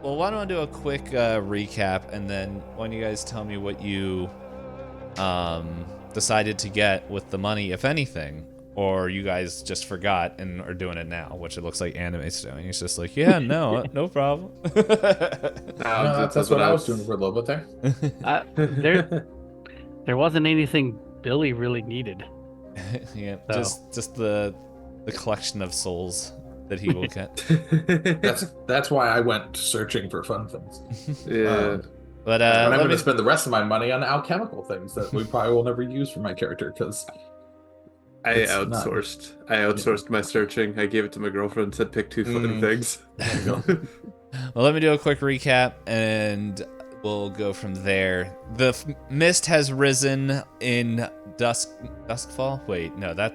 Well, why don't I do a quick recap, and then why don't you guys tell me what you decided to get with the money, if anything, or you guys just forgot and are doing it now, which it looks like Anime's doing. He's just like, yeah, no problem. No, that's what I was doing for a little bit There, there wasn't anything Billy really needed. Yeah, So. just the collection of souls that he will get. there. That's why I went searching for fun things. Yeah. But I'm let going me to spend the rest of my money on alchemical things that we probably will never use for my character because I It's not- outsourced my searching. I gave it to my girlfriend and said pick two fun things. there you go. Well, let me do a quick recap, and we'll go from there. The mist has risen in Duskfall. Wait, no, that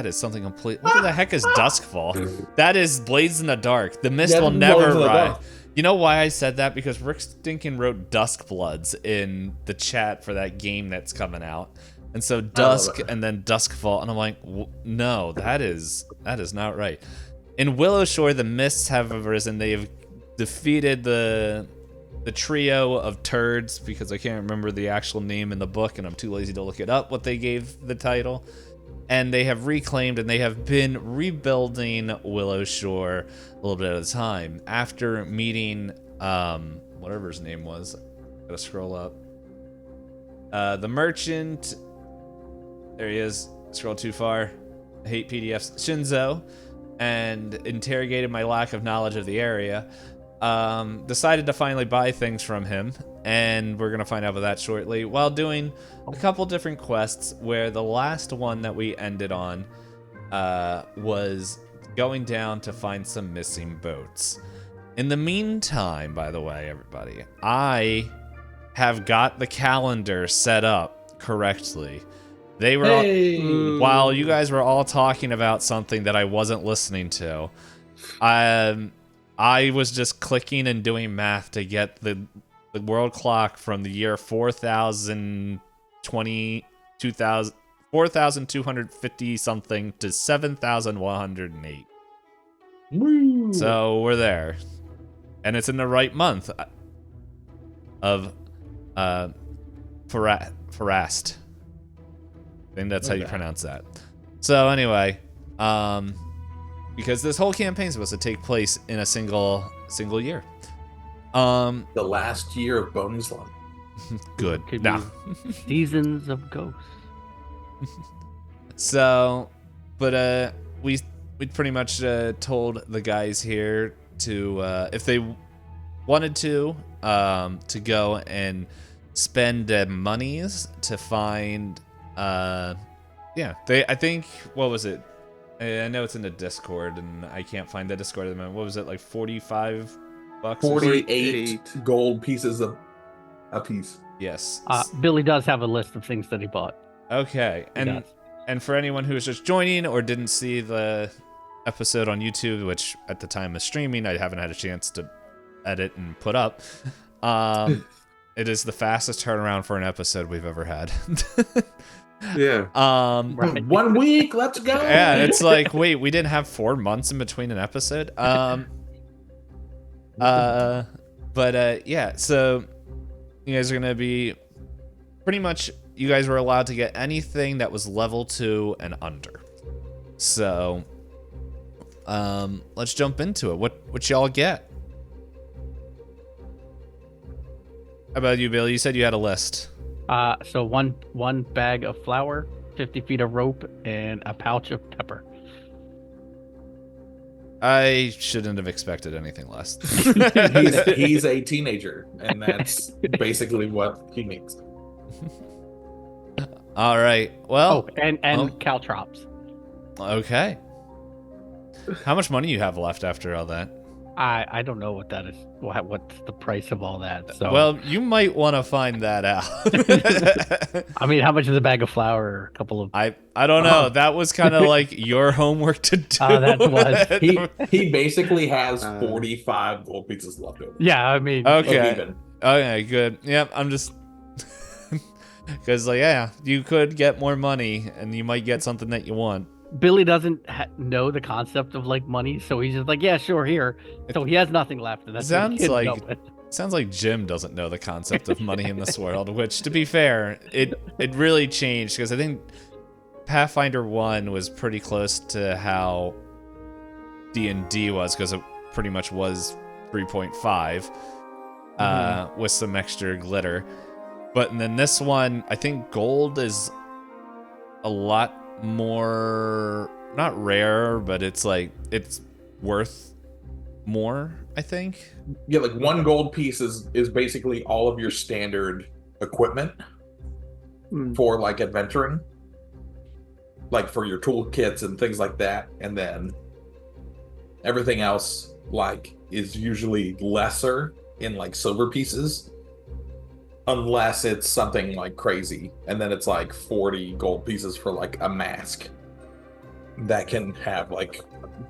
is something complete. What the heck is Duskfall? That is Blades in the Dark. The mist Yeah, will Blades never in the rise. Dark. You know why I said that? Because Rick Stinkin wrote Duskbloods in the chat for that game that's coming out. And so Dusk it. and then Duskfall, and I'm like, no, that is not right. In Willowshore, the mists have arisen. They have defeated the trio of turds, because I can't remember the actual name in the book, and I'm too lazy to look it up, what they gave the title. And they have reclaimed, and they have been rebuilding Willowshore a little bit at a time. After meeting, whatever his name was, gotta scroll up. The merchant, there he is, scroll too far. I hate PDFs. Shinzo, and interrogated my lack of knowledge of the area. Decided to finally buy things from him, and we're gonna find out about that shortly, while doing a couple different quests, where the last one that we ended on was going down to find some missing boats. In the meantime, by the way, everybody, I have got the calendar set up correctly. They were all, while you guys were all talking about something that I wasn't listening to, I was just clicking and doing math to get the world clock from the year 4020, 2000, 4,250 something to 7,108. Woo. So we're there. And it's in the right month of Farast. I think that's how you pronounce that. So anyway, because this whole campaign is supposed to take place in a single year. The last year of Boney's Lawn. Good. Could No. be Seasons of Ghosts. So, but we pretty much told the guys here to if they wanted to go and spend monies to find I think, what was it? I know it's in the Discord, and I can't find the Discord at the moment. What was it, like 45 bucks? 48 gold pieces a piece. Yes. Billy does have a list of things that he bought. Okay, He and does. for anyone who was just joining or didn't see the episode on YouTube, which at the time of streaming I haven't had a chance to edit and put up, it is the fastest turnaround for an episode we've ever had. Yeah. Right. 1 week, let's go. Yeah, it's like, wait, we didn't have 4 months in between an episode. Yeah, so you guys are gonna be pretty much, you guys were allowed to get anything that was level 2 and under. So let's jump into it. What y'all get? How about you, Bill? You said you had a list. So one bag of flour, 50 feet of rope, and a pouch of pepper. I shouldn't have expected anything less. he's a teenager, and that's basically what he needs. All right. Well, and caltrops. okay. How much money you have left after all that? I don't know what that is. What's the price of all that? So Well, you might want to find that out. I mean, how much is a bag of flour? A couple of. I don't know. That was kind of like your homework to do. That was. He basically has 45 gold pieces left over. Yeah, I mean. Okay. Even. Okay, good. Yep, I'm just because, like, yeah, you could get more money and you might get something that you want. Billy doesn't know the concept of like money, so he's just like, yeah, sure, here. So he has nothing left, and that's what the Sounds kids like know it. sounds like Jim doesn't know the concept of money in this world. Which, to be fair, it really changed because I think Pathfinder 1 was pretty close to how D&D was because it pretty much was 3.5 with some extra glitter. But then this one, I think gold is a lot more, not rare, but it's like, it's worth more, I think. Yeah, like 1 gold piece is basically all of your standard equipment for like adventuring. Like for your toolkits and things like that. And then everything else like is usually lesser in like silver pieces. Unless it's something like crazy. And then it's like 40 gold pieces for like a mask that can have like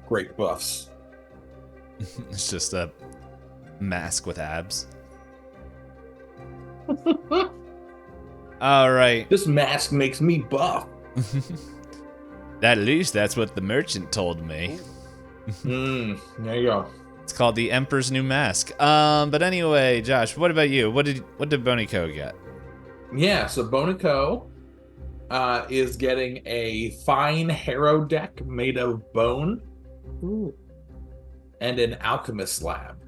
great buffs. It's just a mask with abs. All right. This mask makes me buff. At least that's what the merchant told me. There you go. It's called the Emperor's New Mask. But anyway, Josh, what about you? What did Bonico get? Yeah, so Bonico is getting a fine harrow deck made of bone. Ooh. And an alchemist lab.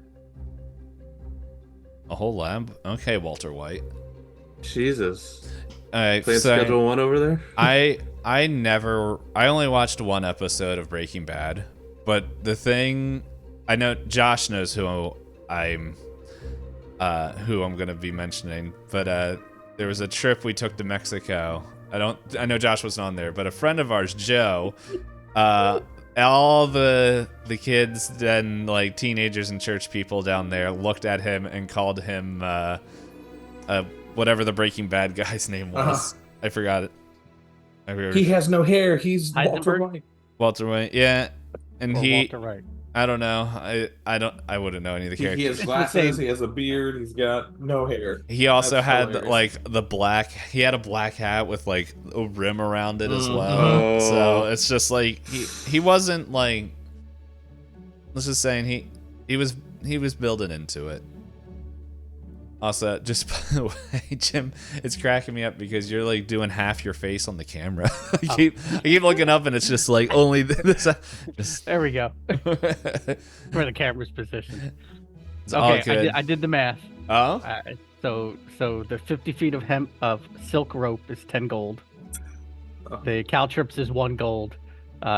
A whole lab? Okay, Walter White. Jesus. All right, Playing so Schedule 1 over there? I only watched one episode of Breaking Bad, but the thing, I know Josh knows who I'm gonna be mentioning, but there was a trip we took to Mexico. I know Josh wasn't on there, but a friend of ours, Joe, all the kids and like teenagers and church people down there looked at him and called him whatever the Breaking Bad guy's name was. I forgot it. He has no hair. He's Walter Heisenberg? White. Walter White, yeah, and Or he. Walter Wright. I don't know. I wouldn't know any of the characters. He has glasses. He has a beard. He's got no hair. He also That's had hilarious. like the black. He had a black hat with like a rim around it as well. Oh. So it's just like he wasn't like. Let's just saying he was building into it. Also, just by the way, Jim, it's cracking me up because you're like doing half your face on the camera. I keep looking up and it's just like only this. Just, There we go. Where the camera's positioned. it's all Okay, good. I did the math. Oh, So the 50 feet of silk rope is 10 gold. Oh. The caltrips is 1 gold.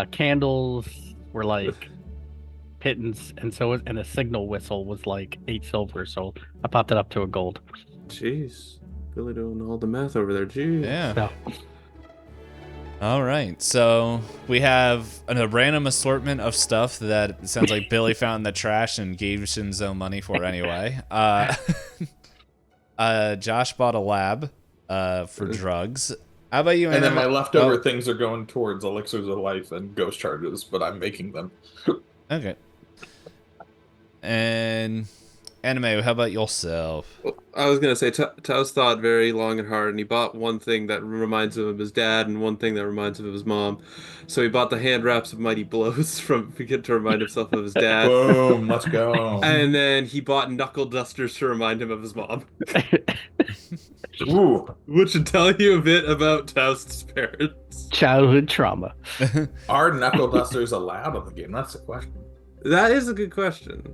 Candles were like pittance, and a signal whistle was like 8 silver. So I popped it up to a gold. Jeez. Billy doing all the math over there. Jeez. yeah. So All right, so we have a random assortment of stuff that it sounds like Billy found in the trash and gave Shinzo money for anyway. Josh bought a lab for drugs. How about you? And then my Anime? leftover things are going towards elixirs of life and ghost charges, but I'm making them. Okay. And Anime, how about yourself? I was gonna say Tao's thought very long and hard, and he bought one thing that reminds him of his dad, and one thing that reminds him of his mom. So he bought the hand wraps of Mighty Blows to remind himself of his dad. Boom, let's go. And then he bought knuckle dusters to remind him of his mom, Ooh, which should tell you a bit about Tao's parents. childhood trauma. are knuckle dusters allowed in the game? That's the question. That is a good question.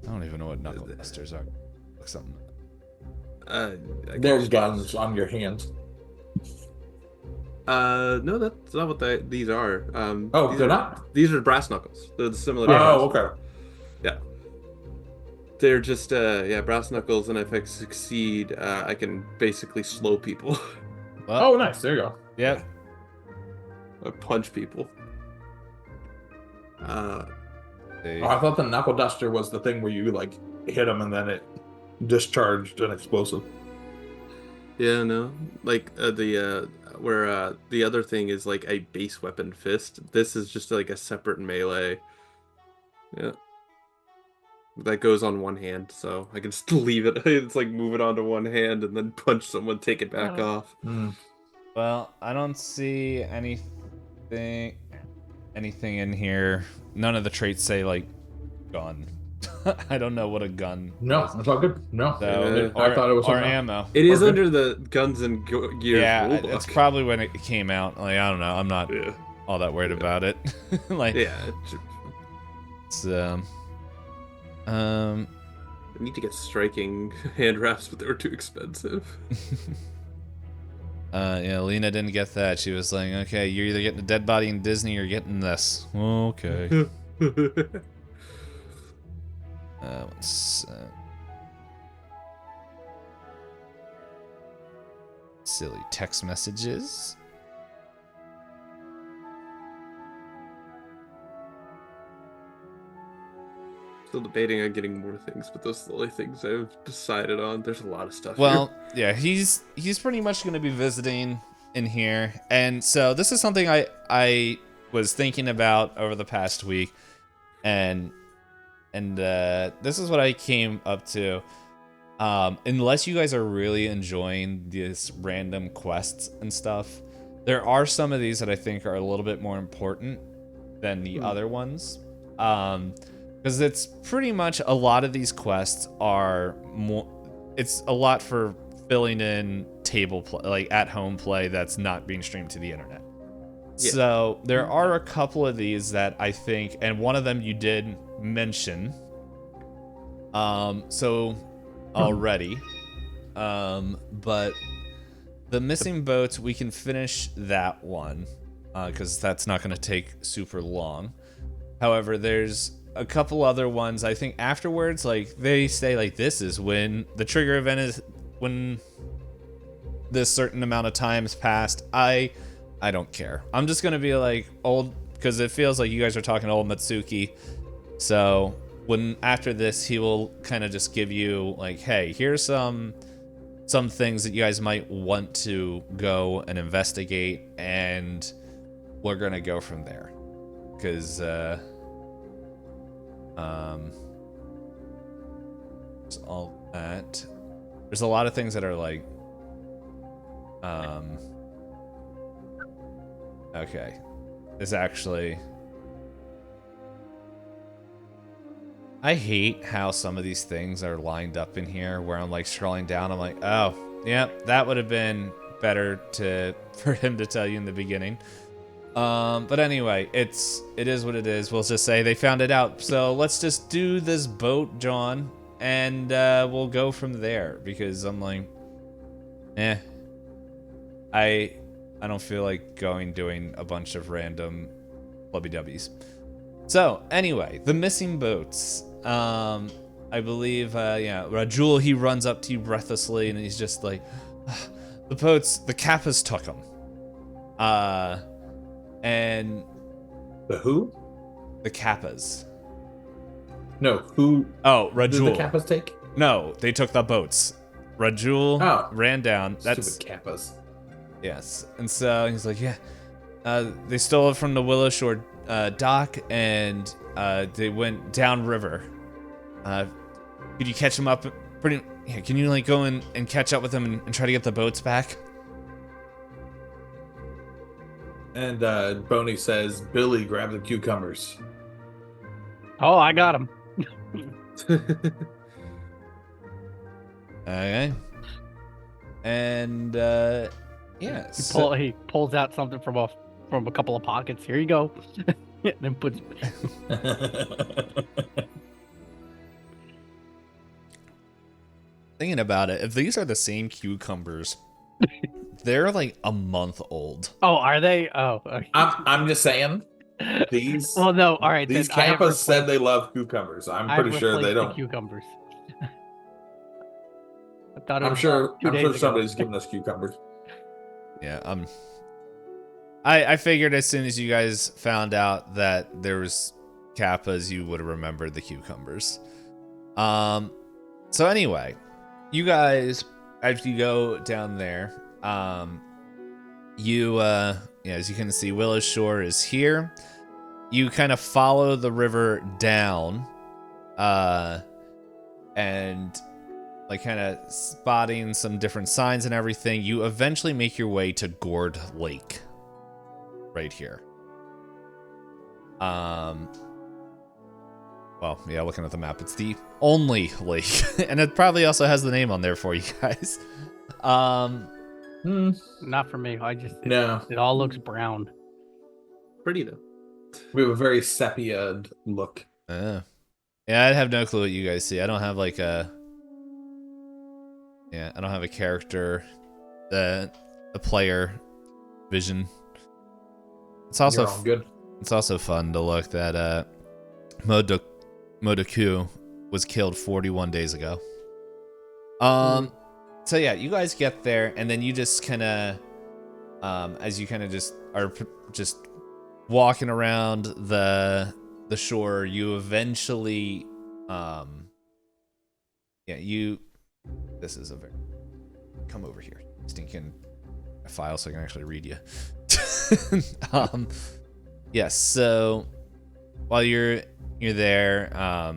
I don't even know what knuckle dusters are. Look something. I There's guns on your hands. No, that's not what these are. Oh, these they're are, not? These are brass knuckles. They're similar to Oh, brass. okay. Yeah. They're just brass knuckles, and if I succeed, I can basically slow people. Well, Oh, nice. There you go. yep. Or punch people. Oh, I thought the knuckle duster was the thing where you like hit them and then it discharged an explosive. Yeah, no. Like the other thing is like a base weapon fist. This is just like a separate melee. Yeah. That goes on one hand, so I can just leave it. It's like move it onto one hand and then punch someone, take it back off. Hmm. Well, I don't see anything anything in here. None of the traits say like gun. I don't know what a gun No, is. that's all good. No, So, I thought it was or something else. ammo. It is Okay. under the Guns and Gears Yeah, rulebook. it's probably when it came out. Like, I don't know. I'm not Yeah. all that worried about it. Like, Yeah. it's, I need to get striking hand wraps, but they were too expensive. yeah, Lena didn't get that. She was like, okay, you're either getting a dead body in Disney or getting this. Okay. Silly text messages. Still debating on getting more things, but those are the only things I've decided on. There's a lot of stuff Well, yeah, he's pretty much going to be visiting in here, and so this is something I was thinking about over the past week, and this is what I came up to. Unless you guys are really enjoying these random quests and stuff, there are some of these that I think are a little bit more important than the other ones. Because it's pretty much a lot of these quests are more. It's a lot for filling in table play, like at home play that's not being streamed to the internet. Yeah. So there are a couple of these that I think, and one of them you did mention. So already, but the missing boats, we can finish that one because that's not going to take super long. However, there's a couple other ones I think afterwards, like they say like this is when the trigger event is when this certain amount of time has passed. I don't care. I'm just gonna be like old, because it feels like you guys are talking to old Matsuki. So when after this, he will kind of just give you like, hey, here's some things that you guys might want to go and investigate, and we're gonna go from there. Because there's all that. There's a lot of things that are like, okay, there's actually. I hate how some of these things are lined up in here where I'm like scrolling down. I'm like, oh, yeah, that would have been better for him to tell you in the beginning. But anyway, it is what it is. We'll just say they found it out. So let's just do this boat, John, and we'll go from there, because I'm like, I don't feel like doing a bunch of random flubby dubbies. So anyway, the missing boats. I believe, Rajul, he runs up to you breathlessly, and he's just like, the boats, the Kappas took them. And The who? the Kappas. No, who Oh, did the Rajul. Kappas take? No, they took the boats. Rajul ran down. That's Stupid Kappas. yes. And so he's like, yeah. They stole it from the Willow Shore dock, and they went downriver. Could you catch them up? Can you like go and catch up with them and try to get the boats back? And Boney says, Billy, grab the cucumbers. Oh, I got him. Okay. And yeah. He pulls out something from a couple of pockets. Here you go. And then puts. Thinking about it, if these are the same cucumbers, they're like a month old. Oh, are they? Oh, okay. I'm just saying. These Well, no. All right. these then I have Kappas said they love cucumbers. I'm I've pretty sure they replaced the don't. cucumbers. I thought it I'm was sure 2 days ago. somebody's giving us cucumbers. Yeah, I figured as soon as you guys found out that there was Kappas, you would have remembered the cucumbers. So anyway, you guys, as you go down there, as you can see, Willow Shore is here. You kind of follow the river down, and like kind of spotting some different signs and everything. You eventually make your way to Gourd Lake, right here. Um, well, yeah, looking at the map, it's the only lake, and it probably also has the name on there for you guys. Not for me. No. It all looks brown. Pretty though. We have a very sepia look. Yeah, I have no clue what you guys see. I don't have like a. Yeah, I don't have a character, a player vision. It's also You're all good. It's also fun to look that Modoku was killed 41 days ago. So yeah, you guys get there, and then you just kind of, as you kind of just are just walking around the shore, you eventually, this is a very, come over here, stinking file so I can actually read you. Yes, so while you're there,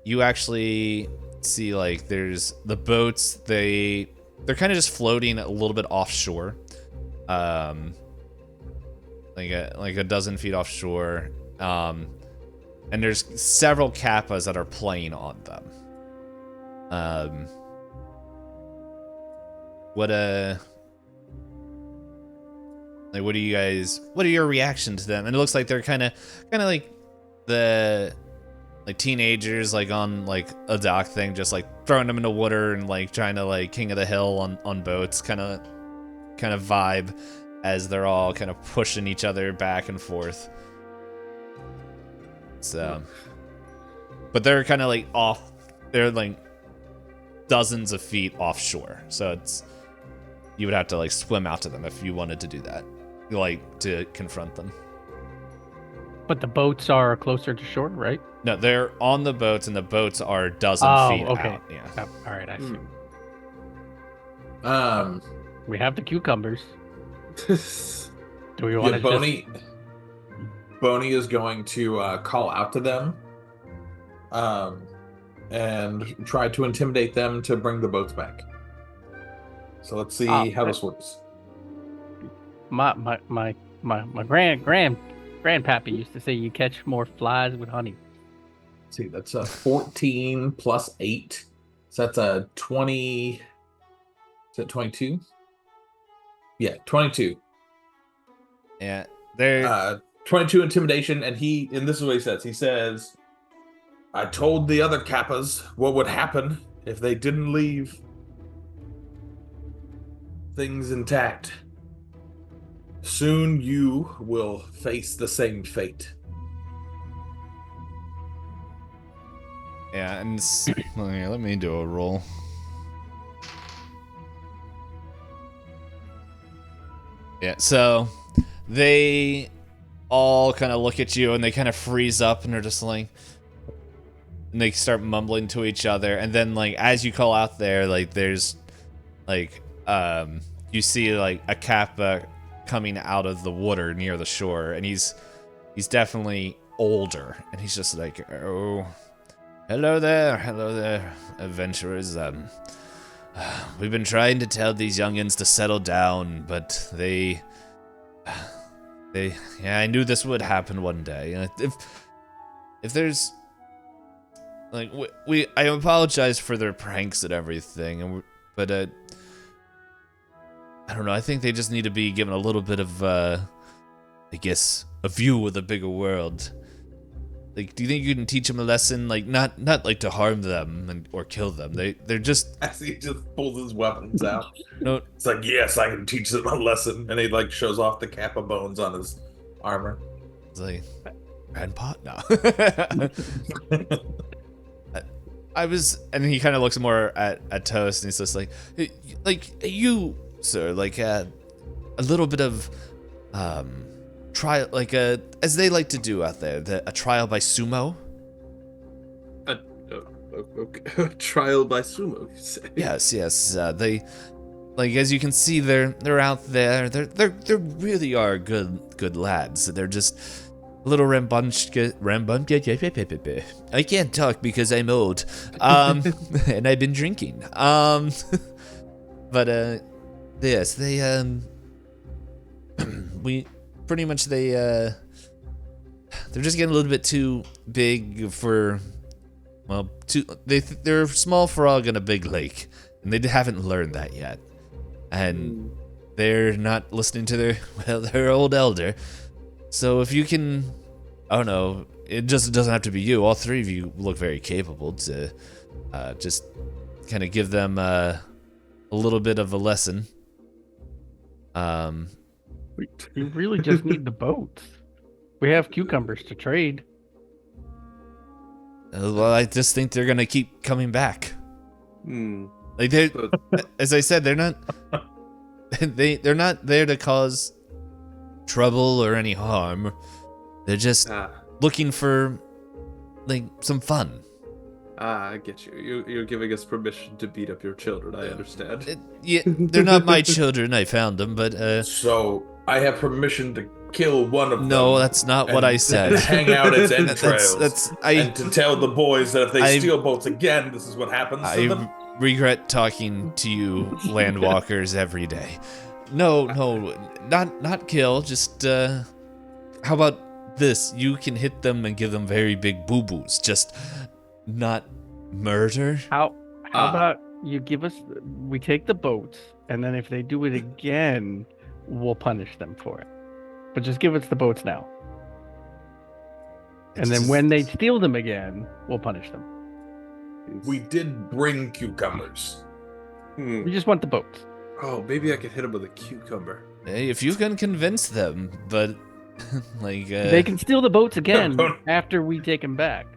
you actually see like there's the boats, they're kind of just floating a little bit offshore, like a dozen feet offshore, and there's several kappas that are playing on them. What are your reactions to them? And it looks like they're kind of like the teenagers like on like a dock thing, just like throwing them into water and like trying to like King of the Hill on boats kind of vibe, as they're all kind of pushing each other back and forth. So, but they're kind of like off. They're like dozens of feet offshore, so you would have to like swim out to them if you wanted to do that, like to confront them. But the boats are closer to shore, right? No, they're on the boats, and the boats are a dozen feet out. Yeah. Oh, all right, I see. We have the cucumbers. Do we want to Boney is going to call out to them, and try to intimidate them to bring the boats back. So let's see how this works. My grandpappy used to say you catch more flies with honey. Let's see, that's a 14 plus 8. So that's a 20. Is that 22? Yeah, 22. Yeah, they're 22 intimidation, and this is what he says. He says, I told the other kappas what would happen if they didn't leave things intact. Soon you will face the same fate. Yeah, and let me do a roll. Yeah, so they all kind of look at you and they kind of freeze up and they're just like, and they start mumbling to each other, and then like as you call out there, like there's like you see like a kappa coming out of the water near the shore, and he's definitely older, and he's just like, oh, hello there, adventurers. We've been trying to tell these youngins to settle down, but they I knew this would happen one day. If there's like I apologize for their pranks and everything, but I don't know. I think they just need to be given a little bit of I guess a view of the bigger world. Like, do you think you can teach them a lesson? Like, not like to harm them or kill them. They're just. As he just pulls his weapons out. No, it's like, yes, I can teach them a lesson, and he like shows off the kappa bones on his armor. It's like, Grandpa, no. I was, and he kind of looks more at Toast, and he's just like you, sir, like a little bit of trial, like as they like to do out there, a trial by sumo. Okay. Trial by sumo, you say? Yes. They, like, as you can see, they're out there. They really are good lads. They're just a little rambunctious. I can't talk because I'm old, and I've been drinking. But yes, they we pretty much they they're just getting a little bit too big for, well, they're a small frog in a big lake, and they haven't learned that yet. And they're not listening to their old elder. So if you can, I don't know, it just doesn't have to be you. All three of you look very capable to just kind of give them a little bit of a lesson. We really just need the boats. We have cucumbers to trade. Well, I just think they're gonna keep coming back. Like they, as I said, they're not. They're not there to cause trouble or any harm. They're just looking for like some fun. I get you. You're giving us permission to beat up your children. I understand. Yeah, they're not my children. I found them, but So I have permission to kill one of them. no, that's not what I said. Hang out its entrails. And to tell the boys that if they steal boats again, this is what happens to them. I regret talking to you, landwalkers, every day. No, not kill. Just how about this? You can hit them and give them very big boo-boos. Just not murder. How about you give us? We take the boats, and then if they do it again, we'll punish them for it. But just give us the boats now. And then when they steal them again, we'll punish them. We did bring cucumbers. We just want the boats. Oh, maybe I could hit him with a cucumber. Hey, if you can convince them, but like they can steal the boats again after we take them back.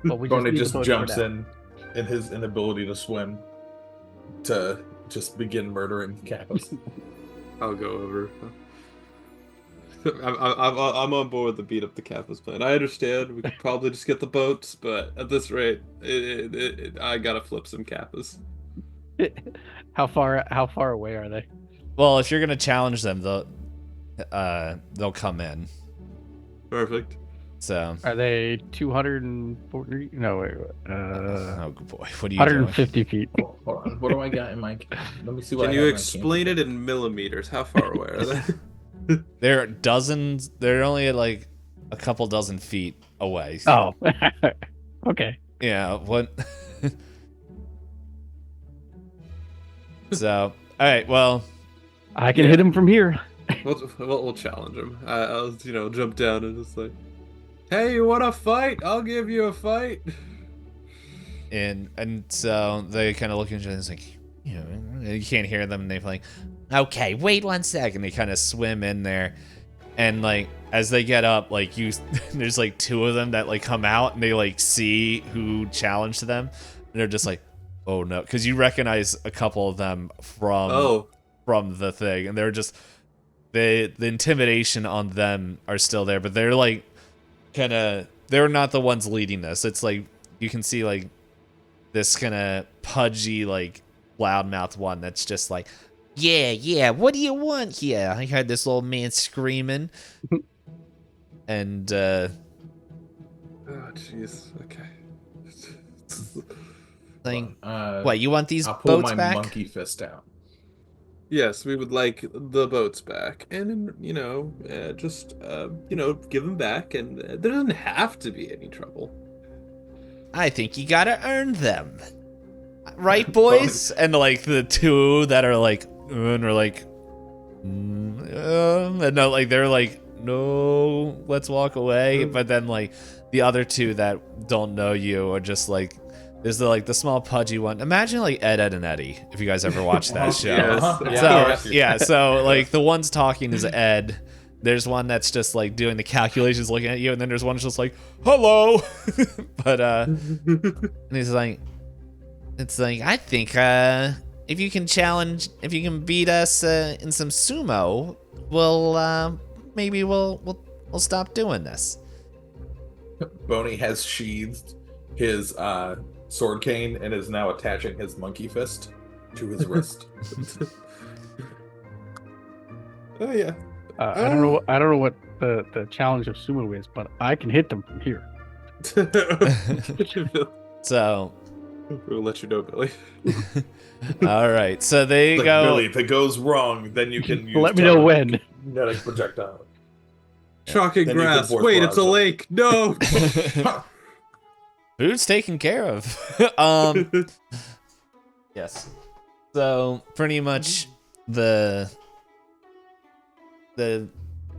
But we Bonnie just just jumps in his inability to swim to just begin murdering cows. I'll go over. I'm on board with the beat up the Kappas plan. I understand we could probably just get the boats, but at this rate, I gotta flip some Kappas. How far away are they? well, if you're gonna challenge them, they'll come in. Perfect. So Are they 240? No, wait. oh boy, what are you 150 feet. Hold on. What do I got in my? Let me see what. Can I you have in my explain it in millimeters? How far away are they? doing? There are dozens. They're only like a couple dozen feet away. Oh, okay. Yeah. What? So, all right. Well, I can hit him from here. We'll challenge him. I'll jump down and just like, hey, you want a fight? I'll give you a fight. and so they kind of look at each other and it's like, you can't hear them, and they're like, okay, wait 1 second. They kind of swim in there, and like as they get up, like there's like two of them that like come out and they like see who challenged them, and they're just like, oh no, because you recognize a couple of them from the thing, and they're just the intimidation on them are still there, but they're like they're not the ones leading this. It's like you can see like this kind of pudgy like loudmouth one that's just like, yeah, what do you want here? I heard this old man screaming. And oh jeez, okay. Like, what, you want these I'll pull boats my back? monkey fist out. Yes, we would like the boats back, and just give them back, and there doesn't have to be any trouble. I think you gotta earn them, right, boys? And like the two that are like, and are like, and no, like they're like, no, let's walk away. But then like the other two that don't know you are just like. There's the small pudgy one. Imagine like Ed, and Eddie, if you guys ever watched that show. Yes. So like the one's talking is Ed. There's one that's just like doing the calculations, looking at you, and then there's one that's just like, hello. But and he's like, it's like, I think if you can beat us in some sumo, maybe we'll stop doing this. Boney has sheathed his sword cane and is now attaching his monkey fist to his wrist. Oh yeah. I don't know what the challenge of sumo is, but I can hit them from here. So we'll let you know, Billy. all right, so they go. Billy, if it goes wrong, then you can use Let me know when. kinetic projectile. Shocking Then you can grass. force Wait, it's a barrage lake. No. Food's taken care of. Yes. So pretty much the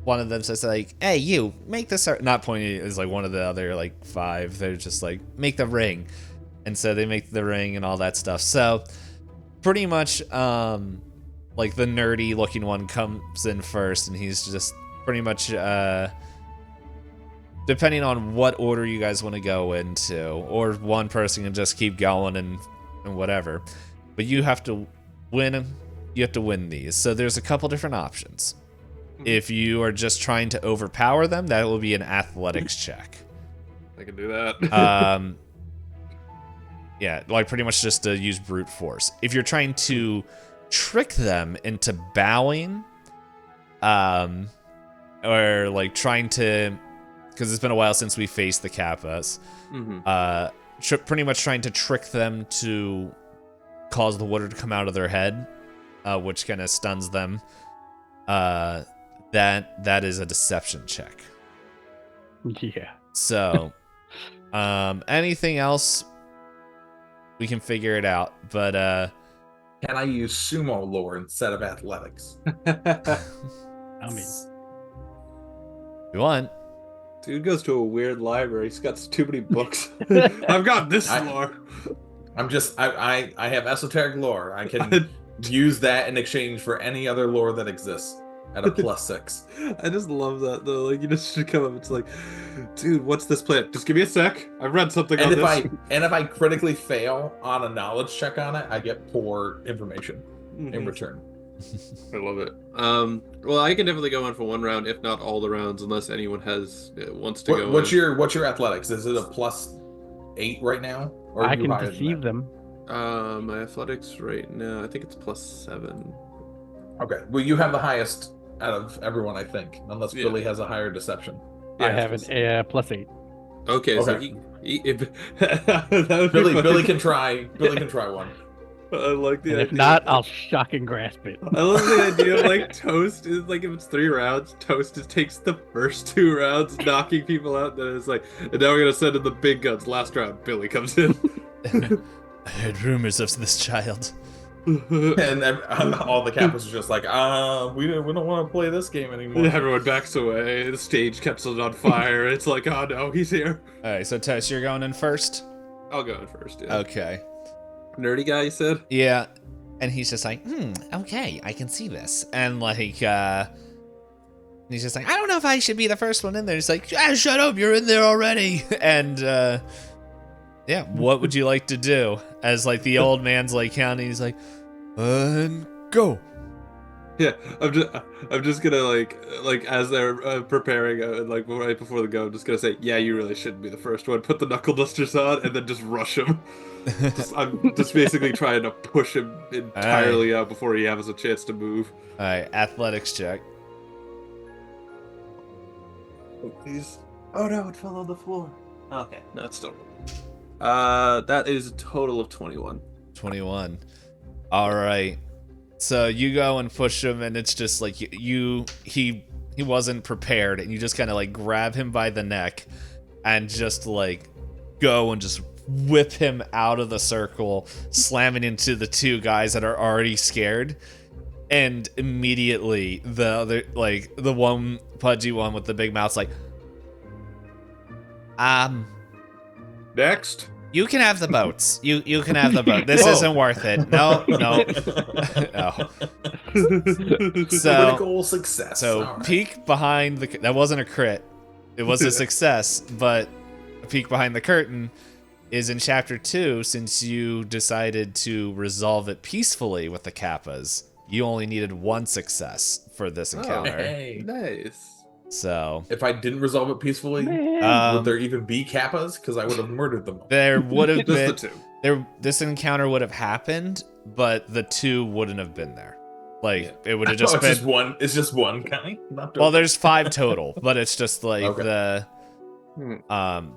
one of them says like, "Hey, you make this." Not pointing is like one of the other like 5. They're just like, "Make the ring," and so they make the ring and all that stuff. So pretty much, like the nerdy looking one comes in first, and he's just pretty much depending on what order you guys want to go into, or one person can just keep going and whatever. But you have to win. You have to win these. So there's a couple different options. If you are just trying to overpower them, that will be an athletics check. I can do that. Yeah, like pretty much just to use brute force. If you're trying to trick them into bowing, or like trying to, because it's been a while since we faced the Kappas, pretty much trying to trick them to cause the water to come out of their head, which kind of stuns them. That is a deception check. Yeah. So, anything else, we can figure it out. But Can I use sumo lore instead of athletics? I mean, if you want. Dude goes to a weird library. He's got too many books. I've got this lore. I have esoteric lore. I can use that in exchange for any other lore that exists at a +6. I just love that though. Like you just should come up. It's like, dude, what's this plant? Just give me a sec. I've read something on this. If I critically fail on a knowledge check on it, I get poor information in return. I love it. Well, I can definitely go on for one round, if not all the rounds, unless anyone wants to go. What's your athletics? Is it a +8 right now? Or I can deceive them. My athletics right now, I think it's +7. Okay. Well, you have the highest out of everyone, I think, unless Billy has a higher deception. I have an +8. Okay, so Billy can try. Billy can try one. I like the And idea. if not, I'll shock and grasp it. I love the idea of like Toast is like, if it's 3 rounds, Toast just takes the first 2 rounds, knocking people out. Then it's like, and now we're gonna send in the big guns. Last round, Billy comes in. I heard rumors of this child. And all the Kappas are just like, we don't want to play this game anymore. Everyone backs away. The stage catches on fire. It's like, oh no, he's here. All right, so Tess, you're going in first. I'll go in first. Yeah. Okay. Nerdy guy, you said? Yeah, and he's just like, okay, I can see this, and like, he's just like, I don't know if I should be the first one in there. He's like, shut up, you're in there already, and yeah, what would you like to do? As like the old man's like counting, he's like, and go. Yeah, I'm just gonna like as they're preparing and like right before the go, I'm just gonna say, yeah, you really shouldn't be the first one. Put the knuckle dusters on and then just rush him. I'm just basically trying to push him entirely out before he has a chance to move. All right, athletics check. Oh, please. Oh no, it fell on the floor. Okay, no, it's still. That is a total of 21. 21. All right. So you go and push him, and it's just like he wasn't prepared, and you just kind of like grab him by the neck and just like go and just whip him out of the circle, slamming into the 2 guys that are already scared. And immediately the other, like the one pudgy one with the big mouth's like, Next. you can have the boats. You can have the boat. This isn't worth it. No. No. So Critical success. So All right. peek behind the. That wasn't a crit. It was a success, but a peek behind the curtain is in chapter 2. Since you decided to resolve it peacefully with the Kappas, you only needed 1 success for this encounter. Hey. Nice. So If I didn't resolve it peacefully, would there even be Kappas? Because I would have murdered them all. there would have been Just the 2. there. This encounter would have happened, but the 2 wouldn't have been there. Like it would have just it's been just one. It's just one guy. Not Well, there's 5 total, but it's just like Okay.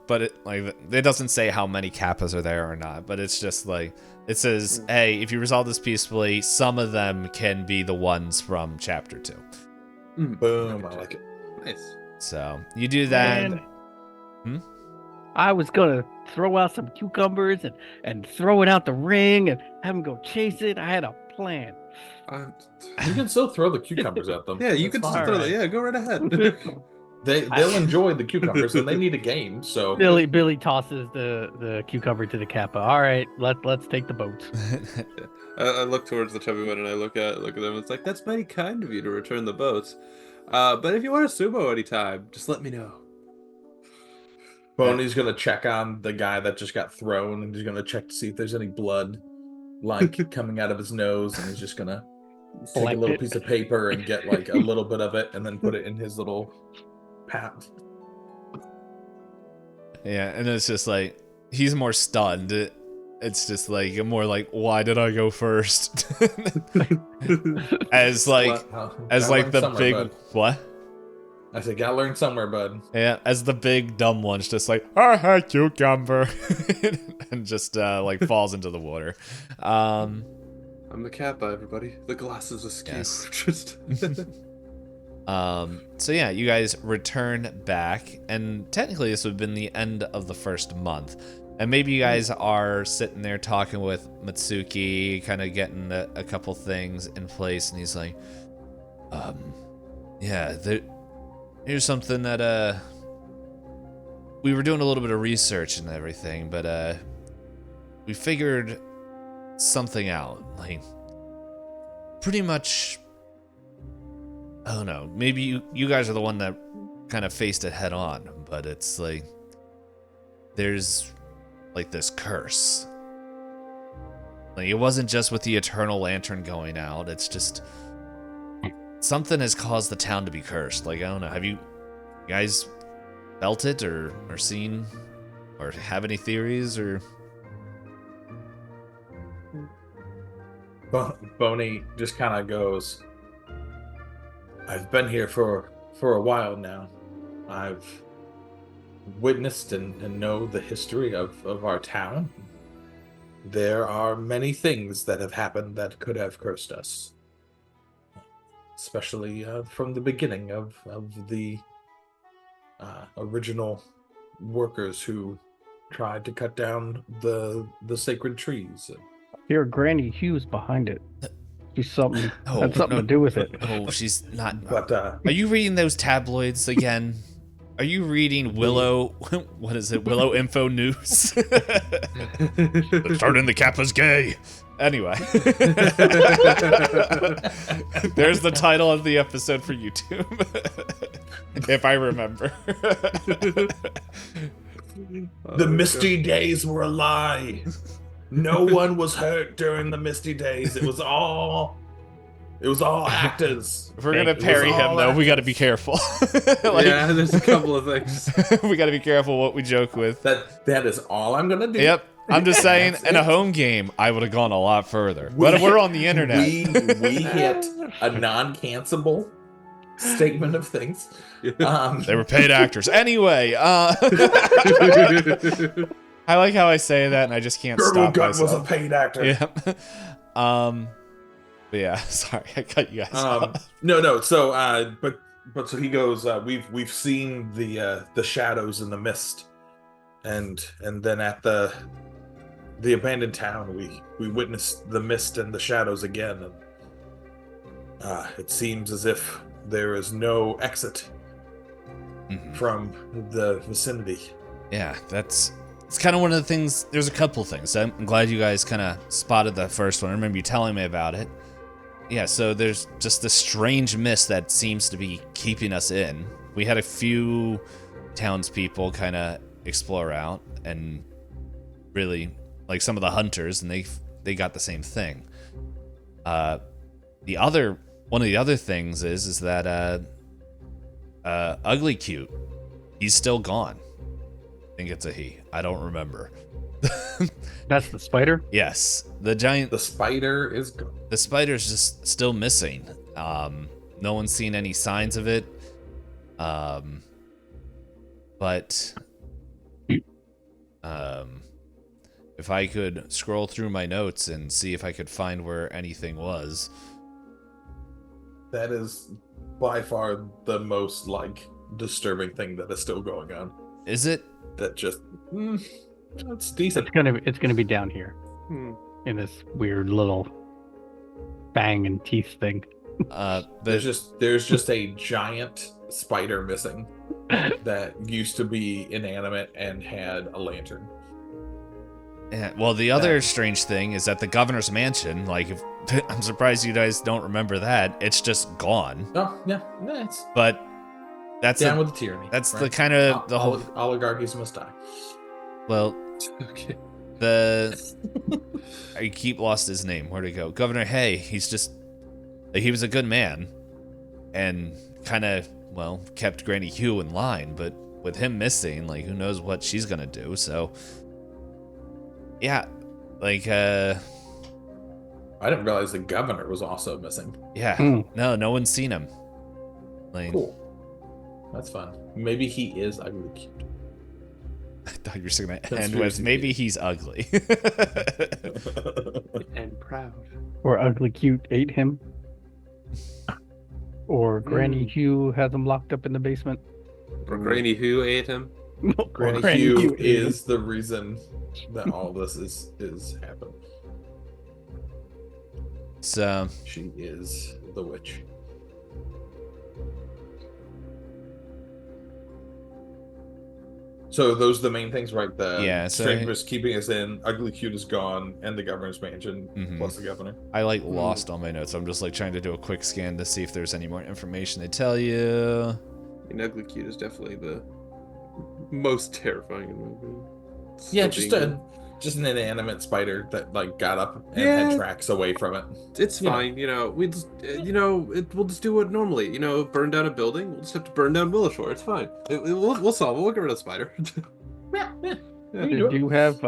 but it doesn't say how many Kappas are there or not, but it's just like it says, hey, if you resolve this peacefully, some of them can be the ones from chapter 2. Boom. I like it. Nice. So you do that. Man, I was gonna throw out some cucumbers and throw it out the ring and have him go chase it. I had a plan. You can still throw the cucumbers at them. Yeah, you That's can fine. just throw that. Yeah, go right ahead. They'll enjoy the cucumbers, and they need a game. So Billy tosses the cucumber to the Kappa. All right, let's take the boat. I look towards the chubby one and I look at them. It's like, that's mighty kind of you to return the boats. But if you want a sumo anytime, just let me know. Boney's gonna check on the guy that just got thrown, and he's gonna check to see if there's any blood, like coming out of his nose, and he's just gonna take a Collect little it. piece of paper and get like a little bit of it, and then put it in his little pat. Yeah, and it's just like he's more stunned. It's just like more like, why did I go first? as like the big bud. what? I said, gotta learn somewhere, bud. Yeah, as the big dumb one's just like, I had cucumber, and just like falls into the water. I'm the Kappa, everybody. The glasses askew. Yes. Just So yeah, you guys return back, and technically this would have been the end of the first month. And maybe you guys are sitting there talking with Matsuki, kind of getting a couple things in place, and he's like, yeah, here's something that, we were doing a little bit of research and everything, but, we figured something out. Like, pretty much, I don't know, maybe you guys are the one that kind of faced it head on, but it's like, there's like this curse. Like, it wasn't just with the Eternal Lantern going out, it's just something has caused the town to be cursed. Like, I don't know, have you guys felt it or seen or have any theories or? Boney just kind of goes, I've been here for a while now. I've witnessed and know the history of our town. There are many things that have happened that could have cursed us. Especially from the beginning of the original workers who tried to cut down the sacred trees. Here, Granny Hughes behind it. She's something. Oh, had something no. to do with it. Oh, she's not. But Are you reading those tabloids again? Are you reading Willow? What is it? Willow Info News? Turning the Kappa's gay. Anyway, there's the title of the episode for YouTube, if I remember. the misty days were a lie. No one was hurt during the misty days. It was all actors. If we're gonna parry him, though, we got to be careful. Like, yeah, there's a couple of things. we got to be careful what we joke with. That is all I'm gonna do. Yep. I'm just saying, in a home game, I would have gone a lot further. But we're on the internet. We hit a non-cancelable statement of things. They were paid actors. Anyway, I like how I say that, and I just can't Girdle stop Gut myself. was a paid actor. Yep. But yeah, sorry, I cut you guys off. No. So, but so he goes. We've seen the shadows in the mist, and then at the abandoned town, we witnessed the mist and the shadows again, and it seems as if there is no exit from the vicinity. Yeah, it's kind of one of the things. There's a couple things. I'm glad you guys kind of spotted the first one. I remember you telling me about it. Yeah, so there's just this strange mist that seems to be keeping us in. We had a few townspeople kind of explore out, and really, like some of the hunters, and they got the same thing. One of the other things is that Ugly Cute, he's still gone. I think it's a he. I don't remember. That's the spider? Yes, the giant. The spider is gone. The spider's just still missing. No one's seen any signs of it. But if I could scroll through my notes and see if I could find where anything was. That is by far the most like disturbing thing that is still going on. Is it? That just it's decent. It's gonna be down here in this weird little fang and teeth thing. There's just a giant spider missing that used to be inanimate and had a lantern. Yeah, well, the other strange thing is that the governor's mansion, like, I'm surprised you guys don't remember that. It's just gone. Oh, yeah. It's But that's down with the tyranny. That's right? the kind of the whole oligarchies must die. Well, Okay. I keep lost his name. Where'd he go? Governor Hay. He's just he was a good man and kind of, well, kept Granny Hugh in line, but with him missing, like, who knows what she's gonna do. So yeah, like I didn't realize the governor was also missing. yeah. No one's seen him. Like, Cool. That's fun. Maybe he is ugly cute. I thought you were going to That's end with seriously maybe cute. he's ugly. And proud. Or Ugly Cute ate him. Or Granny Hugh has him locked up in the basement. Or Granny Who ate him. Or Granny Hugh ate him. is the reason that all this is happening. So She is the witch. So those are the main things, right? The Yeah, so- strangers keeping us in, ugly cute is gone, and the governor's mansion Mhm. plus the governor. I like lost all my notes. I'm just like trying to do a quick scan to see if there's any more information they tell you. And Ugly Cute is definitely the most terrifying in the movie. Yeah, Still just an inanimate spider that like got up and Yeah. had tracks away from it. It's you know. fine, we just, we'll just do it normally. Burn down a building. We'll just have to burn down Willowshore. It's fine. We'll solve it. We'll get rid of the spider. Yeah. Yeah. You They do it. do have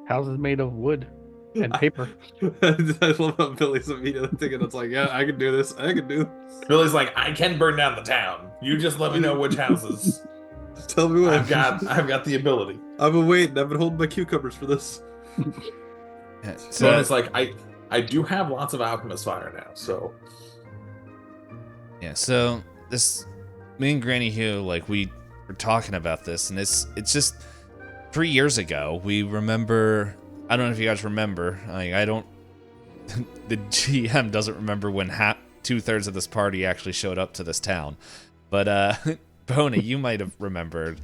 houses made of wood and paper. I love how Billy's immediately thinking it's like, yeah, I can do this. I can do this. Billy's like, I can burn down the town. You just let me know which houses. Just tell me what. I've got the ability. I've been waiting. I've been holding my cucumbers for this. Yeah, So so it's like I do have lots of alchemist fire now, so yeah, so this me and Granny Hugh, like, we were talking about this, and it's just 3 years ago. We remember. I don't know if you guys remember. I don't. The GM doesn't remember when 2/3 of this party actually showed up to this town, but Boney, you might have remembered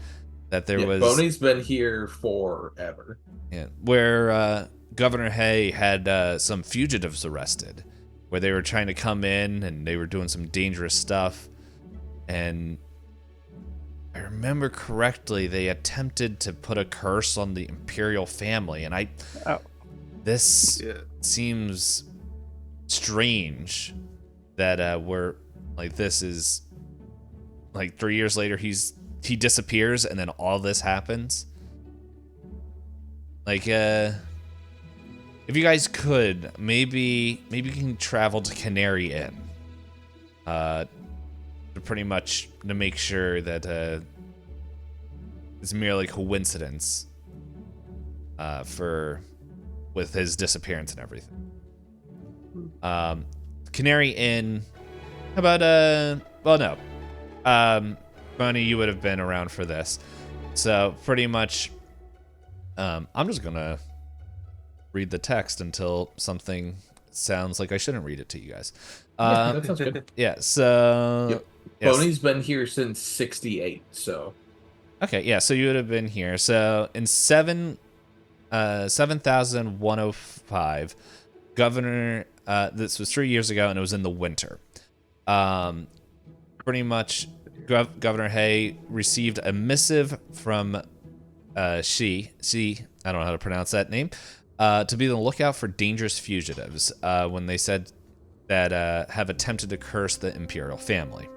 that there was. Boney's been here forever. Yeah, where Governor Hay had some fugitives arrested, where they were trying to come in and they were doing some dangerous stuff. And I remember correctly, they attempted to put a curse on the imperial family. And this Yeah. seems strange that we're like, this is like 3 years later, he disappears and then all this happens. Like, if you guys could, maybe you can travel to Canary Inn, to pretty much to make sure that it's merely coincidence, with his disappearance and everything. Canary Inn. How about well, no. Bonnie, you would have been around for this, so pretty much. I'm just gonna read the text until something sounds like I shouldn't read it to you guys. That sounds good. Yeah, so Yep. yes. Boney's been here since '68, so Okay, yeah, so you would have been here. So in 7,105, Governor, this was 3 years ago, and it was in the winter. Pretty much, Governor Hay received a missive from she, I don't know how to pronounce that name, to be on the lookout for dangerous fugitives when they said that have attempted to curse the imperial family.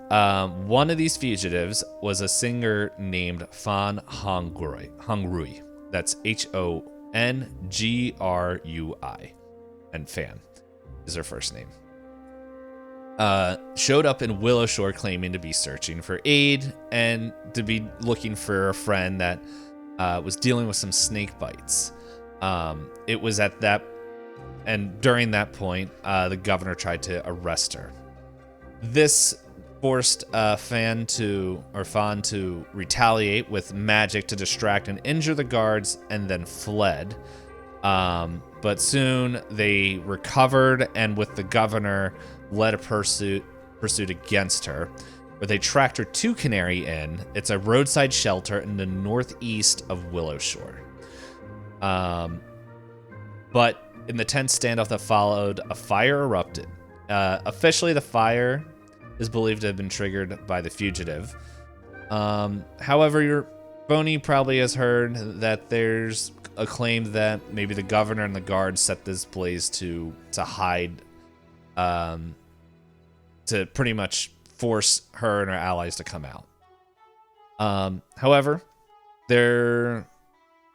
One of these fugitives was a singer named Fan Hongrui. That's Hongrui. And Fan is her first name. Showed up in Willowshore claiming to be searching for aid and to be looking for a friend that was dealing with some snake bites. It was at that, and during that point, the governor tried to arrest her. This forced Fawn to retaliate with magic to distract and injure the guards, and then fled. But soon they recovered, and with the governor, led a pursuit against her, where they tracked her to Canary Inn. It's a roadside shelter in the northeast of Willowshore. But in the tense standoff that followed, a fire erupted. Officially, the fire is believed to have been triggered by the fugitive. However, Boney probably has heard that there's a claim that maybe the governor and the guards set this blaze to hide, to pretty much force her and her allies to come out. However, there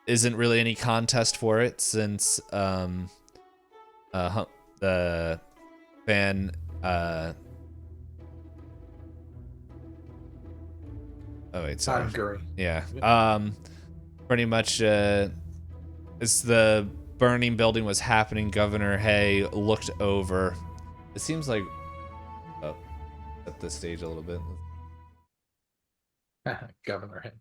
isn't really any contest for it, since the fan oh wait, sorry. Hungary. Yeah. Pretty much as the burning building was happening, Governor Hay looked over. It seems like at this stage a little bit. Governor Hen.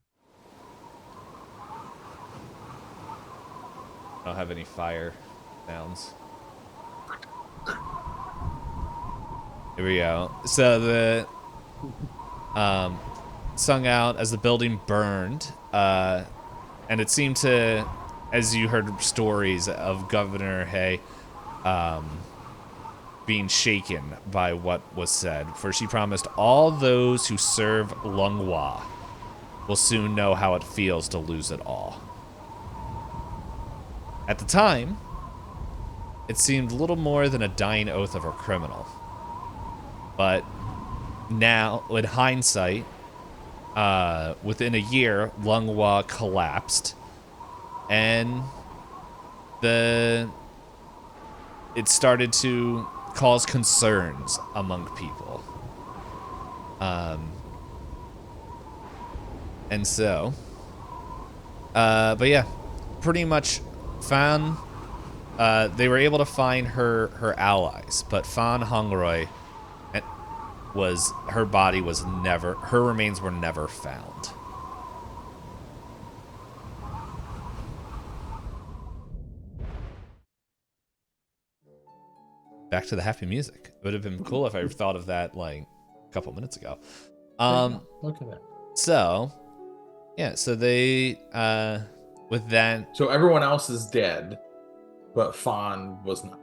I don't have any fire sounds. Here we go. So the sung out as the building burned, and it seemed to, as you heard stories of Governor Hay being shaken by what was said, for she promised all those who serve Lunghwa will soon know how it feels to lose it all. At the time, it seemed little more than a dying oath of a criminal. But now, in hindsight, within a year, Lunghwa collapsed, and it started to cause concerns among people. And so, but yeah, pretty much Fan, they were able to find her allies, but Fan Hongroy her remains were never found. Back to the happy music. It would have been cool if I thought of that like a couple minutes ago. Look at that. So, yeah, so they with that. So everyone else is dead, but Fawn was not.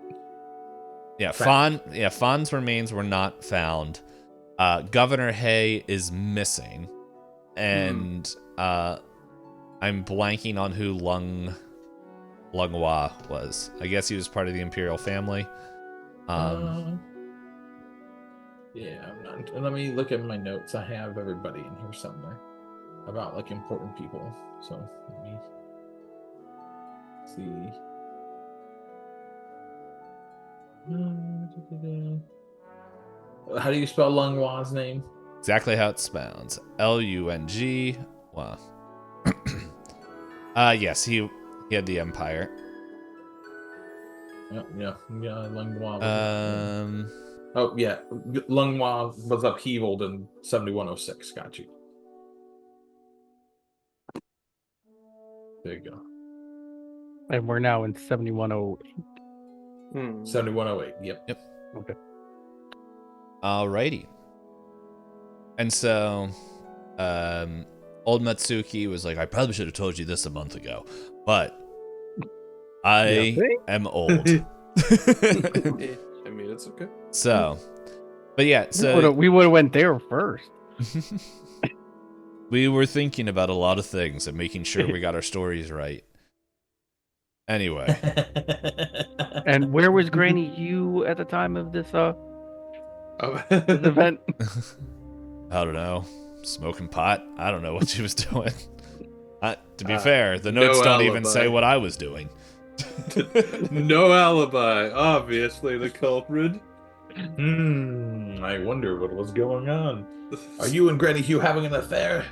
Yeah, Fawn's remains were not found. Governor Hay is missing, and I'm blanking on who Lunghwa was. I guess he was part of the imperial family. Yeah, I'm not. Let me look at my notes. I have everybody in here somewhere about like important people. So let me see. How do you spell Lunghwa's name? Exactly how it sounds. Lung. Wow. Yes, he had the empire. Yeah, Lunghwa. Oh yeah, Lunghwa was upheavaled in 7106. Got you. There you go. And we're now in 7108. 7108. Yep. Okay. Alrighty. And so, old Matsuki was like, I probably should have told you this a month ago, but I am old. I mean, it's okay. So, but yeah, so we would have went there first. we were thinking about a lot of things and making sure we got our stories right. Anyway. And where was Granny Hugh at the time of this this event? I don't know. Smoking pot? I don't know what she was doing. To be fair, the notes no don't even alibi. say what I was doing. No alibi. Obviously, the culprit. I wonder what was going on. Are you and Granny Hugh having an affair?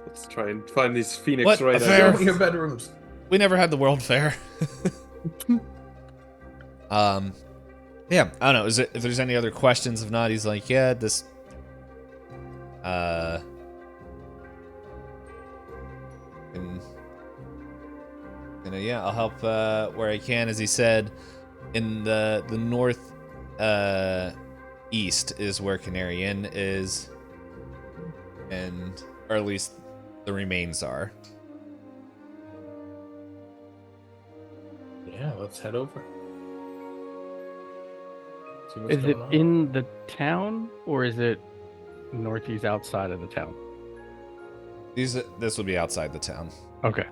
Let's try and find these Phoenix What right affair? Show me your bedrooms. We never had the World Fair. Yeah, I don't know. If there's any other questions, if not, he's like, yeah, this Yeah, I'll help where I can. As he said, in the north east is where Canary Inn is, and or at least the remains are. Yeah, let's head over. See what's Is it going on. in the town or is it northeast outside of the town? This will be outside the town. Okay.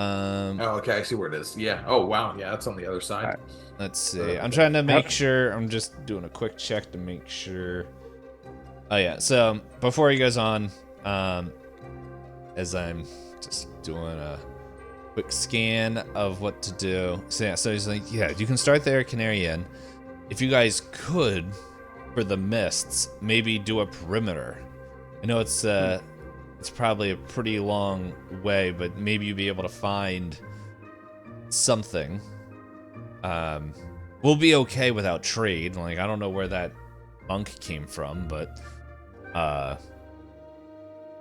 Oh, okay, I see where it is. Yeah. Oh, wow. Yeah, that's on the other side. Alright. Let's see. I'm trying to make sure. I'm just doing a quick check to make sure. Oh yeah. So before he goes on, as I'm just doing a quick scan of what to do. So yeah. So he's like, yeah, you can start there, Canary Inn. If you guys could, for the mists, maybe do a perimeter. I know it's probably a pretty long way, but maybe you'll be able to find something. We'll be okay without trade. Like, I don't know where that monk came from, but I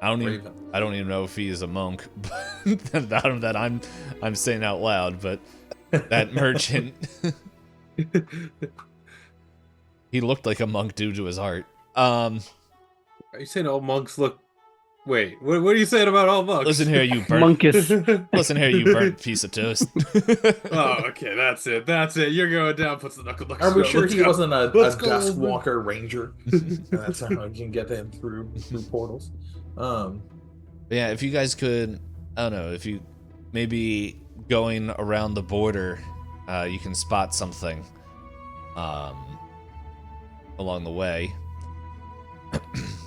don't even know if he is a monk. that I'm saying out loud, but that merchant, he looked like a monk due to his art. Are you saying all monks look? Wait, what are you saying about all monks? Listen here, you burnt. Monkus. Listen here, you burnt piece of toast. Oh, okay, that's it. You're going down. Puts the knuckle. Are we sure he wasn't a Let's go. Dusk Walker Ranger? And that's how you can get him through portals. Yeah, if you guys could, I don't know, if you maybe going around the border, you can spot something along the way.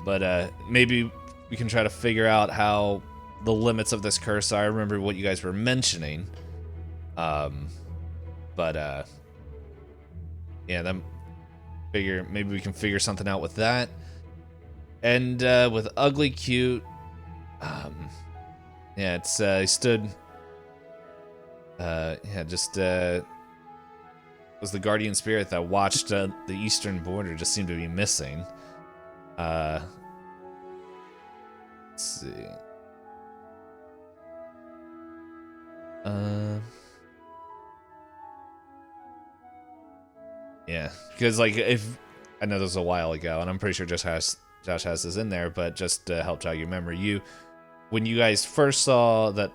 But maybe we can try to figure out how the limits of this curse are. I remember what you guys were mentioning. But yeah, then maybe we can figure something out with that. And with Ugly Cute, yeah, it's he stood just was the guardian spirit that watched the eastern border just seemed to be missing. Let's see. Yeah, because like if I know this was a while ago, and I'm pretty sure Josh has this in there, but just to help jog your memory, when you guys first saw that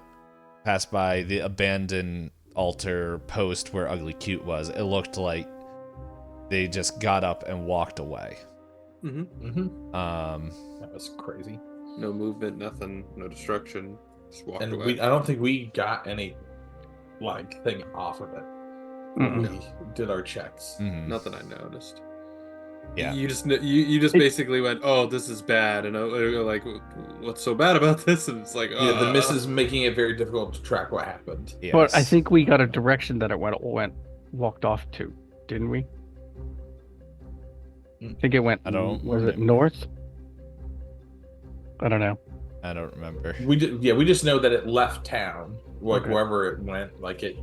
pass by the abandoned altar post where Ugly Cute was, it looked like they just got up and walked away. That was crazy. No movement, nothing, no destruction. Just walked And away. I don't think we got any thing off of it when we did our checks. Nothing I noticed. Yeah. You just basically went, oh, this is bad, and like, what's so bad about this? And it's like, Yeah, the mist is making it very difficult to track what happened. Yes. But I think we got a direction that it walked off to, didn't we? I think it went. I don't Was it remember. north? I don't know. I don't remember. We just know that it left town, like Okay. wherever it went. Like it,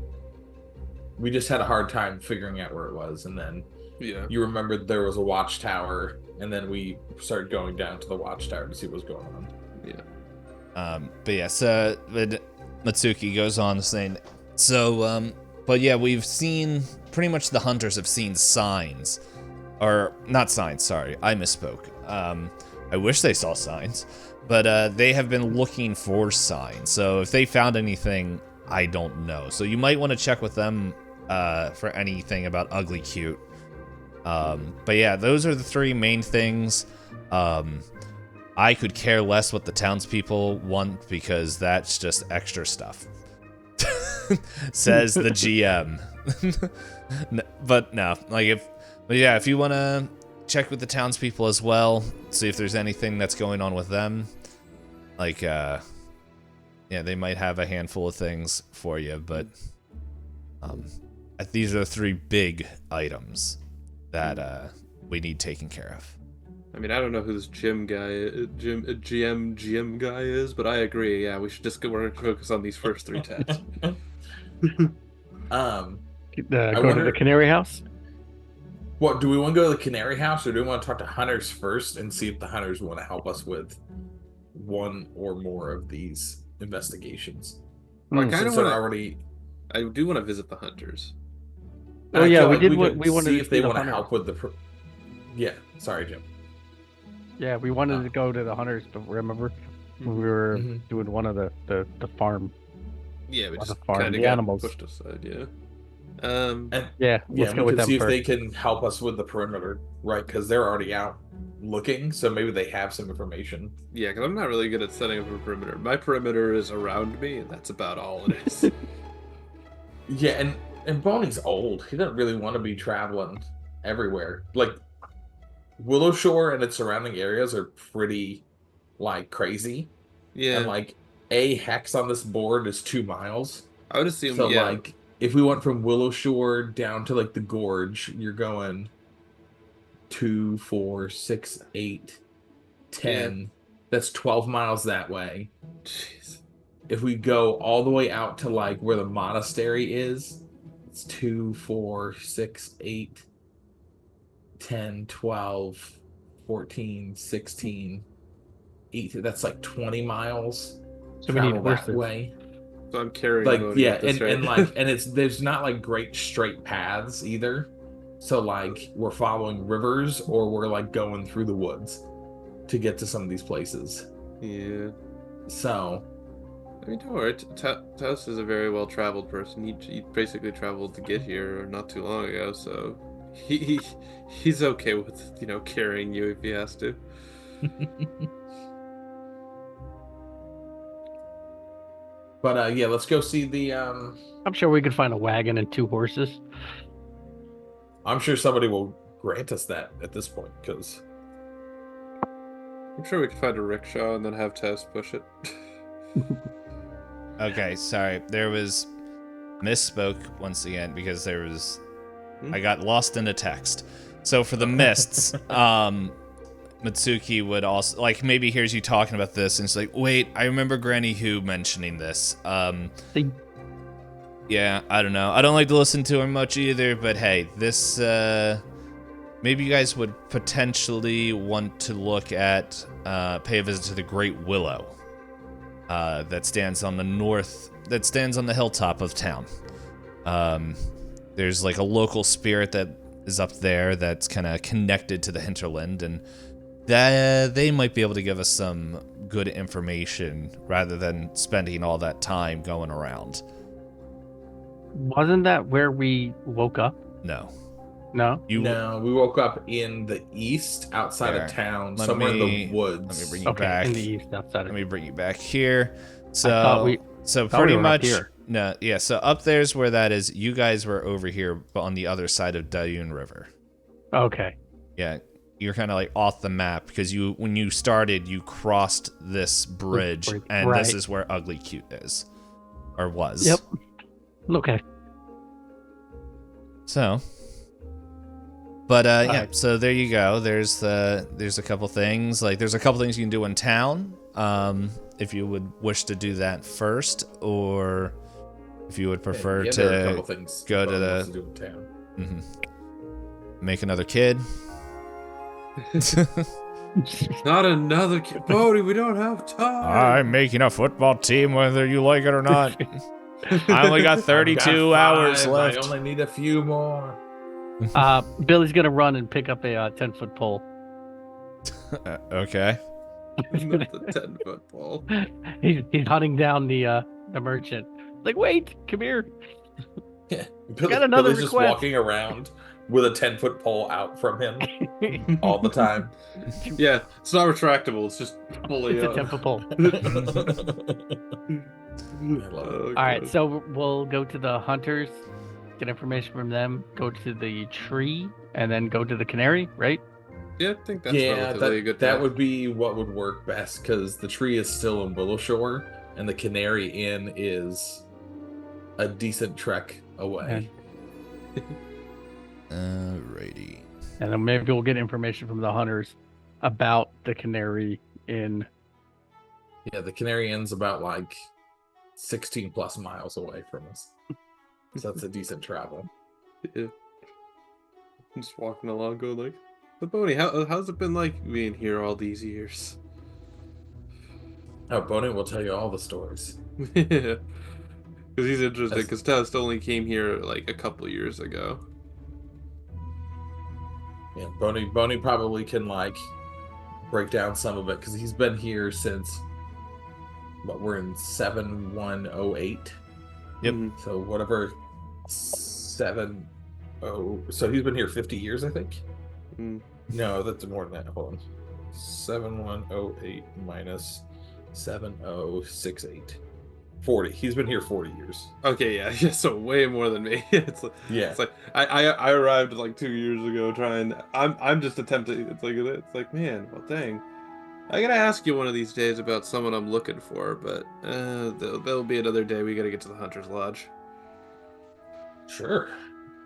we just had a hard time figuring out where it was, and then yeah. you remembered there was a watchtower, and then we started going down to the watchtower to see what was going on. Yeah. But yeah, so Matsuki goes on saying, so, but yeah, we've seen, pretty much the hunters have seen signs. Or, not signs, sorry, I misspoke. I wish they saw signs. But they have been looking for signs. So if they found anything, I don't know. So you might want to check with them for anything about Ugly Cute. But yeah, those are the three main things. I could care less what the townspeople want because that's just extra stuff. Says the GM. But no, like if you want to check with the townspeople as well, see if there's anything that's going on with them. Like, yeah, they might have a handful of things for you, but these are the three big items that we need taken care of. I mean, I don't know who this GM guy is, but I agree. Yeah, we should just go and focus on these first three tabs. Go to the Canary House. What, do we want to go to the Canary House, or do we want to talk to hunters first and see if the hunters want to help us with one or more of these investigations? I kind Since of they're want already. to. I do want to visit the hunters. Oh I yeah, feel we like did we what could we wanted see to if see they the want to hunters. help with the. Yeah, sorry, Jim. Yeah, we wanted to go to the hunters, but remember when we were doing one of the farm. Yeah, we On the just farm, kind of the got animals. pushed aside. Yeah. And Yeah, yeah, let's we go with can them see if first. they can help us with the perimeter, right? Because they're already out looking, so maybe they have some information. Yeah, because I'm not really good at setting up a perimeter. My perimeter is around me, and that's about all it is. Yeah, and Bonnie's old. He doesn't really want to be traveling everywhere. Like Willow Shore and its surrounding areas are pretty like crazy. Yeah, And like a hex on this board is 2 miles. I would assume. So Yeah, like if we went from Willow Shore down to like the gorge, you're going 2, 4, 6, 8, 10. That's 12 miles that way. jeez. If we go all the way out to like where the monastery is, it's 2, 4, 6, 8, 10, 12, 14, 16, 18. That's like 20 miles. So we need Travel that horses. way. So I'm carrying. Like Bodhi yeah, up this, and, right? and like and it's there's not like great straight paths either. So like we're following rivers or we're like going through the woods to get to some of these places. Yeah. So I mean, don't worry. Taos is a very well-traveled person. He basically traveled to get here not too long ago, so he's okay with carrying you if he has to. but yeah, let's go see the I'm sure we could find a wagon and 2 horses. I'm sure somebody will grant us that at this point, because I'm sure we could find a rickshaw and then have Taos push it. Okay, sorry. There was misspoke once again because there was I got lost in a text. So for the mists, Mitsuki would also like maybe hears you talking about this and it's like, wait, I remember Granny Who mentioning this. Yeah, I don't know. I don't like to listen to her much either, but hey, this maybe you guys would potentially want to look at pay a visit to the Great Willow. That stands on the hilltop of town. There's like a local spirit that is up there that's kind of connected to the hinterland, and that they might be able to give us some good information rather than spending all that time going around. Wasn't that where we woke up? No. No. no, we woke up in the east outside There. of town, Let somewhere in me- the woods. let me bring you Okay, back. in the east outside. Let me bring you back here. So thought we pretty were up much here. no, yeah. So up there's where that is. You guys were over here, but on the other side of Dayun River. Okay. Yeah, you're kind of like off the map because when you started, you crossed this bridge, bridge, and right. this is where Ugly Cute is, or was. Yep. Okay. So, but yeah. Alright. So there you go. There's a couple things. Like there's a couple things you can do in town. If you would wish to do that first, or if you would prefer Yeah, there are a couple to things go to Bonnie the- wants do in town. make another kid. Not another kid. Bodhi, we don't have time. I'm making a football team whether you like it or not. I only got 32 I've got hours 5, left. I only need a few more. Billy's gonna run and pick up a 10-foot pole. Okay. Not the 10-foot pole. He's hunting down the merchant. Like, wait, come here. Yeah. Got another Billy's just request. walking around with a 10-foot pole out from him all the time. Yeah, it's not retractable. It's just fully It's a up. 10-foot pole. I love it. Oh, All right, God. so we'll go to the hunters, get information from them, go to the tree, and then go to the canary, right? Yeah, I think that's Yeah, relatively a good that path. would be what would work best because the tree is still in Willow Shore and the Canary Inn is a decent trek away. Alrighty. And then maybe we'll get information from the hunters about the canary in. Yeah, the Canary Inn's about like 16 plus miles away from us. So that's a decent travel. Yeah. Just walking along, going like, "The Boney, how's it been like being here all these years?" Oh, Bonnie will tell you all the stories. Yeah, because he's interested. That's- Because Test only came here like a couple years ago. Yeah, Boney probably can like break down some of it because he's been here since. But we're in 7108. Yep. Mhm. So whatever 70. So he's been here 50 years, I think. Mm. No, that's more than that. Hold on. 7108 minus 7068. 40. He's been here 40 years. Okay, yeah, yeah, so way more than me. Yeah. It's like I arrived like 2 years ago trying. I'm just attempting. It's like man, well, dang. I gotta ask you one of these days about someone I'm looking for, but there'll be another day. We gotta get to the Hunter's Lodge. Sure.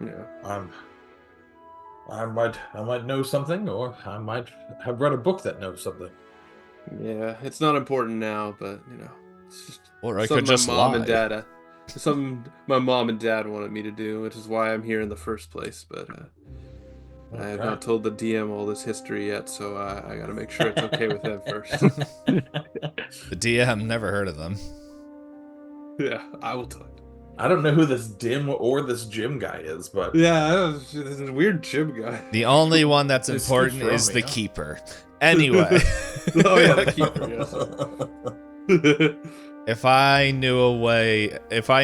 Yeah. I might know something, or I might have read a book that knows something. Yeah, it's not important now, but it's just Or I something could just my mom lie. and dad, something my mom and dad wanted me to do, which is why I'm here in the first place. But I have not told the DM all this history yet, so I gotta make sure it's okay with them first. The DM, never heard of them. Yeah, I will tell you. I don't know who this Dim or this Jim guy is, but Yeah, this is a weird gym guy. The only one that's Just important keep is throwing the me, keeper. Anyway, Oh yeah, the keeper. Yes. if I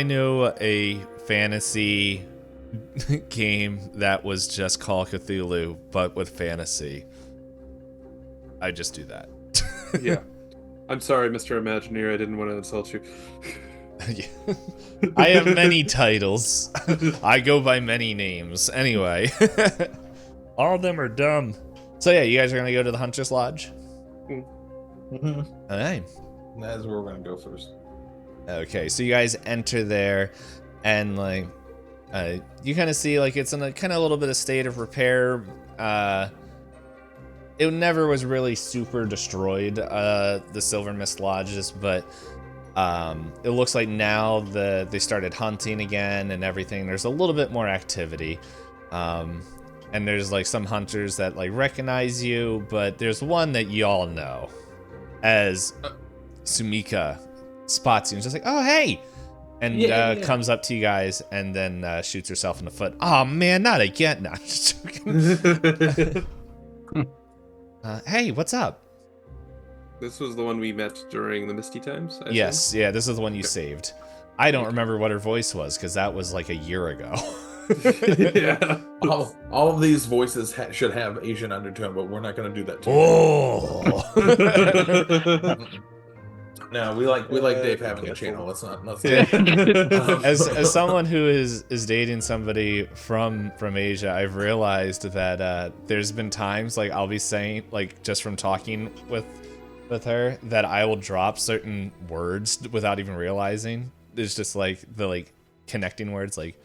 knew a fantasy game that was just Call of Cthulhu but with fantasy, I'd just do that. Yeah. I'm sorry, Mr. Imagineer. I didn't want to insult you. I have many titles. I go by many names. Anyway, all of them are dumb. So yeah, you guys are gonna go to the Hunter's Lodge. Mhm. All right. That's where we're gonna go first. Okay, so you guys enter there, and like, you kind of see like it's in a kind of a little bit of state of repair. It never was really super destroyed, the Silver Mist Lodges, but it looks like now they started hunting again and everything. There's a little bit more activity, and there's like some hunters that like recognize you, but there's one that y'all know as Sumika spots you and just like, oh hey, and Yeah. comes up to you guys and then shoots herself in the foot. Oh man, not again! No, I'm just joking. Hey, what's up? This was the one we met during the Misty Times? I Yes, yeah, this is the one you saved. I don't remember what her voice was because that was like a year ago. assume? Yeah. All of these voices should have Asian undertone, but we're not gonna do that. Oh. No, we like Dave having a channel. Let's not. As someone who is dating somebody from Asia, I've realized that there's been times like I'll be saying like just from talking with her that I will drop certain words without even realizing. It's just like the like connecting words like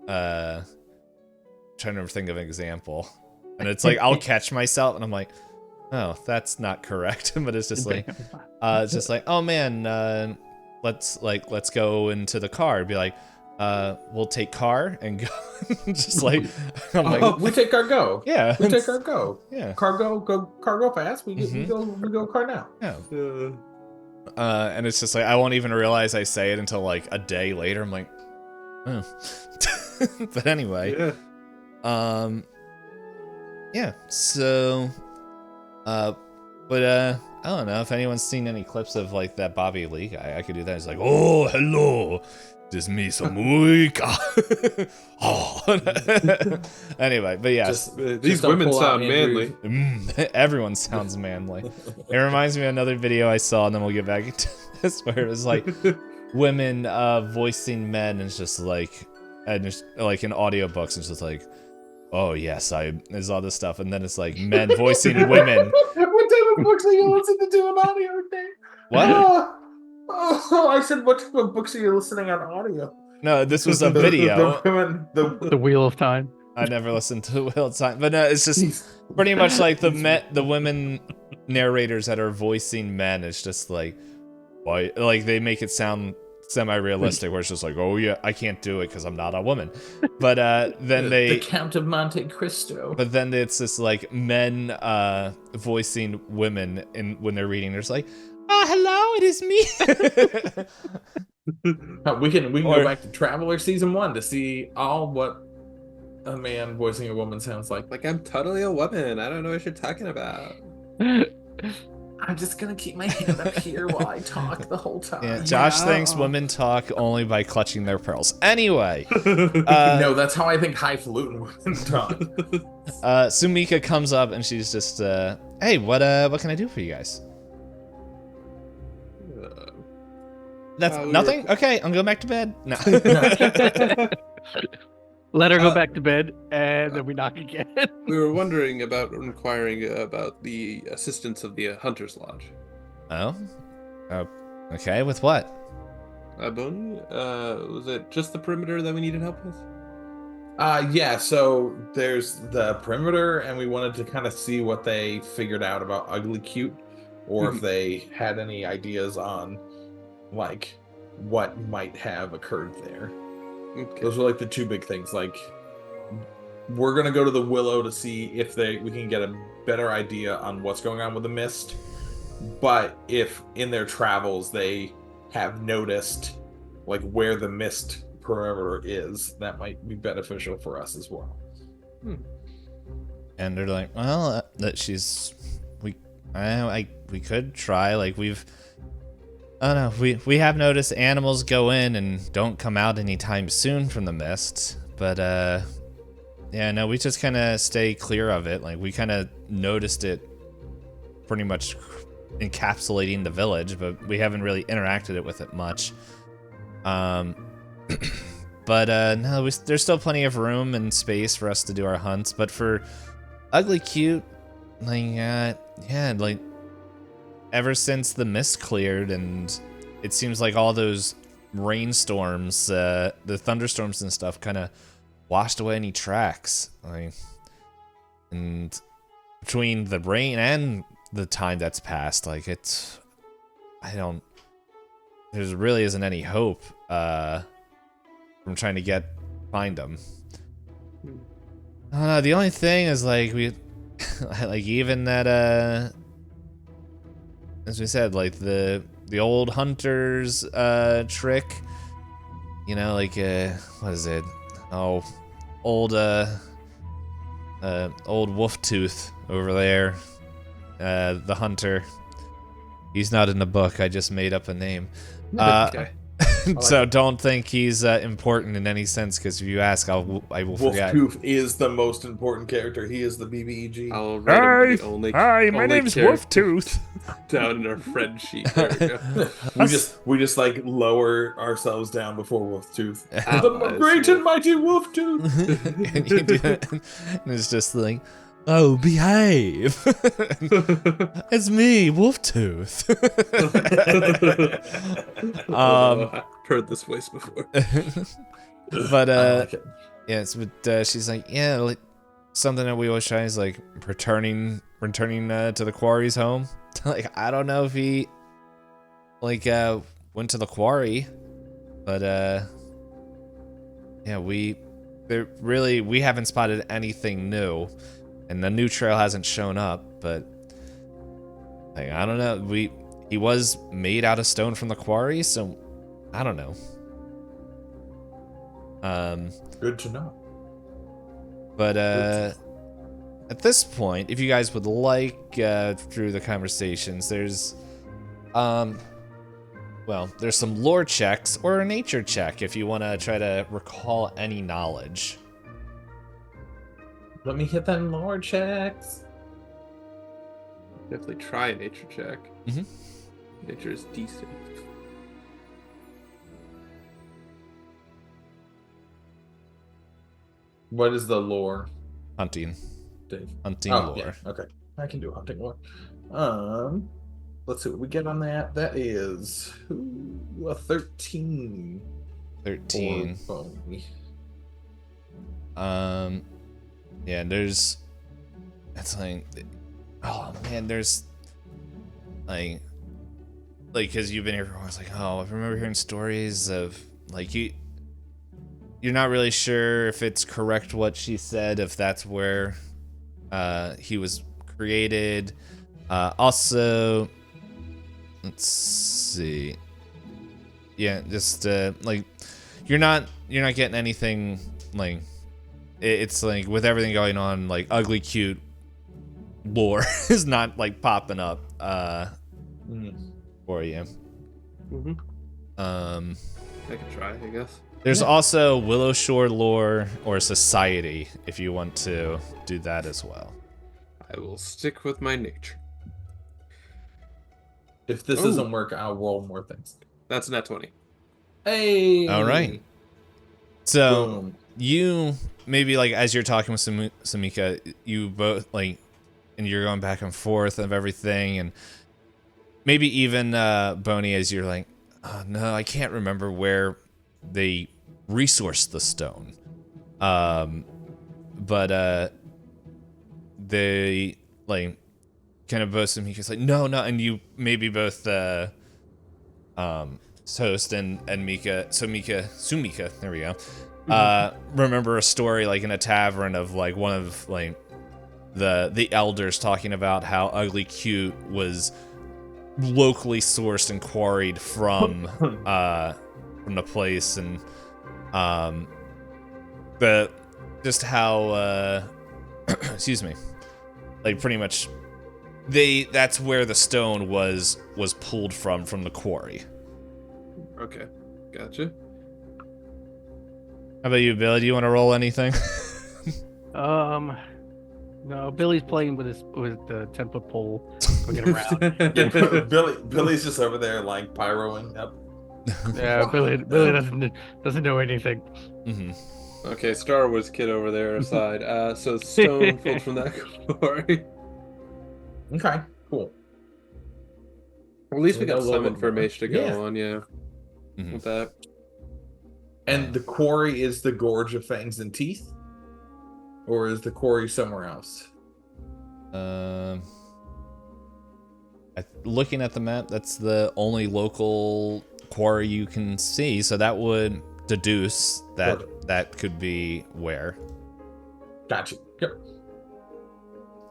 trying to think of an example. And it's like I'll catch myself and I'm like, oh, that's not correct. But it's just like oh man, let's go into the car. Be like, we'll take car and go. Just like I'm like, we take cargo. yeah, We take cargo. yeah, Cargo fast. We Mhm. go car now. yeah. Uh, And it's just like I won't even realize I say it until like a day later. I'm like, oh. But anyway, yeah. yeah. So, but I don't know if anyone's seen any clips of like that Bobby Lee guy. I could do that. It's like, oh, hello, this me Samuika. Oh. Anyway, but yeah, These don't women pull out sound manly. everyone sounds manly. It reminds me of another video I saw, and then we'll get back into this, where it was like women voicing men, and it's just like, and it's like in audiobooks, it's just like, oh yes, there's all this stuff, and then it's like men voicing women. What type of books are you listening to on audio, Dave? What? Oh, I said, what type of books are you listening on audio? No, this was a video. The Wheel of Time. I never listened to Wheel of Time, but no, it's just pretty much like the women narrators that are voicing men. It's just like, why? Like they make it sound semi-realistic, where it's just like, oh yeah, I can't do it because I'm not a woman. But then the Count of Monte Cristo. But then it's just like men voicing women when they're reading. There's like, oh hello, it is me. We can go back to Traveler season 1 to see all what a man voicing a woman sounds like. Like, I'm totally a woman. I don't know what you're talking about. I'm just gonna keep my hand up here while I talk the whole time. Yeah, Josh thinks women talk only by clutching their pearls. Anyway, no, that's how I think highfalutin women talk. Sumika comes up and she's just, hey, what can I do for you guys? That's nothing? Okay, I'm going back to bed. No. Let her go back to bed, and then we knock again. We were wondering about inquiring about the assistance of the Hunter's Lodge. Oh? Okay, with what? Bonnie? Was it just the perimeter that we needed help with? Yeah, so there's the perimeter, and we wanted to kind of see what they figured out about Ugly Cute, or if they had any ideas on, like, what might have occurred there. Okay. Those were like the two big things. Like, we're gonna go to the Willow to see if we can get a better idea on what's going on with the mist. But if in their travels they have noticed like where the mist perimeter is, that might be beneficial for us as well. And they're like, well, we could try. Like I don't know. We have noticed animals go in and don't come out anytime soon from the mist, but yeah, no, we just kind of stay clear of it. Like we kind of noticed it pretty much encapsulating the village, but we haven't really interacted with it much. But no, there's still plenty of room and space for us to do our hunts. But for Ugly Cute, like yeah, like. Ever since the mist cleared, and it seems like all those rainstorms, the thunderstorms and stuff, kind of washed away any tracks. And between the rain and the time that's passed, like there really isn't any hope from trying to find them. I don't know. The only thing is like like even that as we said, like the old hunter's trick, you know, like what is it? Oh, old wolf tooth over there, the hunter. He's not in the book. I just made up a name. Okay. So don't think he's important in any sense, because if you ask, I will forget. Wolftooth is the most important character. He is the BBEG. I'll write him the only, Hi, my name's Wolftooth. Down in our friend sheet. There we go. we just like lower ourselves down before Wolftooth. Oh, The great and mighty Wolftooth. And you do it, and it's just like, oh, behave. It's me, Wolftooth. I've heard this voice before. But I like it. yes, but she's like, yeah, like something that we always try is like returning to the quarry's home. Like, I don't know if he like went to the quarry, but yeah, we haven't spotted anything new. And the new trail hasn't shown up, but like, I don't know. He was made out of stone from the quarry, so I don't know. Good to know. But at this point, if you guys would like through the conversations, there's there's some lore checks or a nature check if you want to try to recall any knowledge. Let me hit them lore checks. Definitely try a nature check. Mhm. Nature is decent. What is the lore, Hunting Dave? lore. Yeah. Okay, I can do hunting lore. Let's see what we get on that. That is a 13. 13. for Boney. Yeah, it's like, oh man, there's like like, because you've been here for a while, it's like, oh, I remember hearing stories of, like, you're not really sure if it's correct what she said, if that's where he was created. Also, let's see. Yeah, just like you're not getting anything like it's like with everything going on, like ugly cute lore is not like popping up for you. Mm-hmm. I could try, I guess. There's also Willow Shore lore or society if you want to do that as well. I will stick with my nature. If this doesn't work, I'll roll more things. That's net 20. Hey. All right. So Boom. you maybe like as you're talking with Samika, you both like, and you're going back and forth of everything, and maybe even Boney as you're like, oh, no, I can't remember where they resourced the stone, but they like kind of both Samika's like no, and you maybe both Toast and Sumika, there we go. Remember a story like in a tavern of like one of like the elders talking about how Ugly Cute was locally sourced and quarried from the place, and the just how excuse me, like pretty much that's where the stone was pulled from the quarry. Okay, gotcha. How about you, Billy? Do you want to roll anything? No, Billy's playing with the 10-foot pole, swinging around. Yeah, Billy's just over there like pyroing up. Yeah, Billy doesn't know anything. Mm-hmm. Okay, Star Wars kid over there aside. So stone pulled from that quarry. Okay, cool. At least we know got a little some bit more. information to go on, yeah. Mm-hmm. With that. And the quarry is the Gorge of Fangs and Teeth? Or is the quarry somewhere else? Looking at the map, that's the only local quarry you can see, so that would deduce that that could be where. Gotcha. Yep.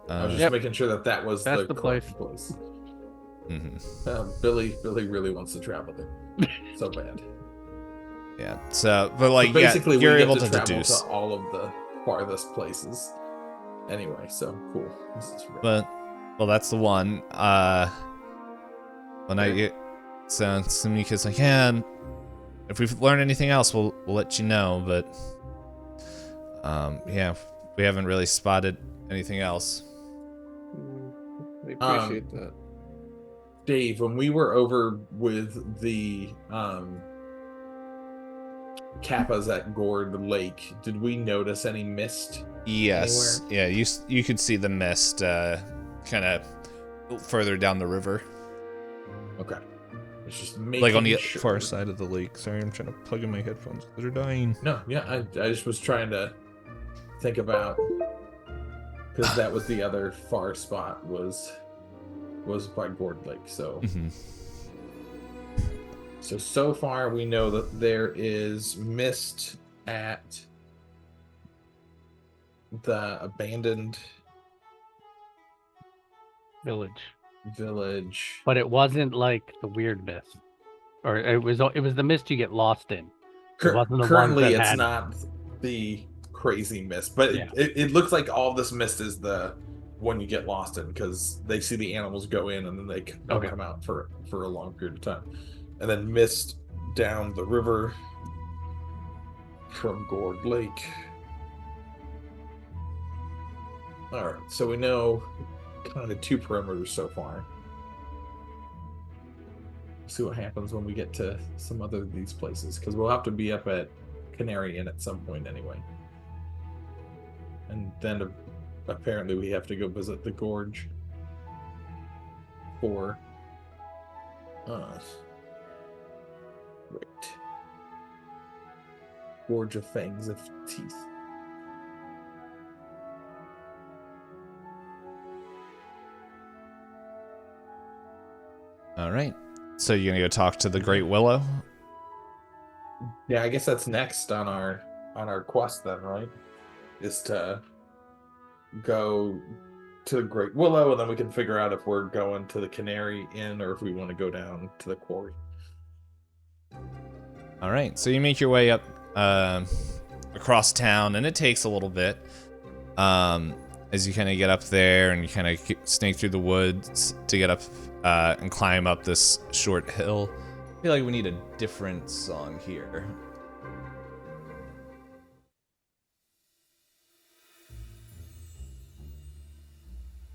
I was just making sure that was That's the place. place. Mm-hmm. Billy really wants to travel there so bad. Yeah. So, but like, So basically, you're we able get to travel deduce. to all of the farthest places. Anyway, so cool. This is But well, that's the one. When I get so Samika's like, yeah, and if we've learned anything else, we'll let you know. But yeah, we haven't really spotted anything else. I appreciate that. Dave, when we were over with the Kappas at Gord Lake, did we notice any mist? Yes. Anywhere? Yeah, you could see the mist kind of further down the river. Okay. It's just making Like on the sure. far side of the lake. Sorry, I'm trying to plug in my headphones. They're dying. No, yeah, I just was trying to think about, because that was the other far spot was by Gord Lake. So Mm-hmm. so far we know that there is mist at the abandoned village, But it wasn't like the weird mist, or it was the mist you get lost in. It wasn't the currently ones that it's had... not the crazy mist, but Yeah. it looks like all this mist is the one you get lost in, because they see the animals go in and then they don't come out for a long period of time, and then mist down the river from Gord Lake. All right, so we know kind of 2 perimeters so far. See what happens when we get to some other of these places, because we'll have to be up at Canary Inn at some point anyway. And then apparently we have to go visit the gorge for wait. Gorge of Fangs of Teeth. All right. So you're gonna go talk to the Great Willow? Yeah, I guess that's next on our quest then, right? Is to go to the Great Willow, and then we can figure out if we're going to the Canary Inn or if we want to go down to the quarry. All right, so you make your way up across town, and it takes a little bit as you kind of get up there, and you kind of snake through the woods to get up and climb up this short hill. I feel like we need a different song here.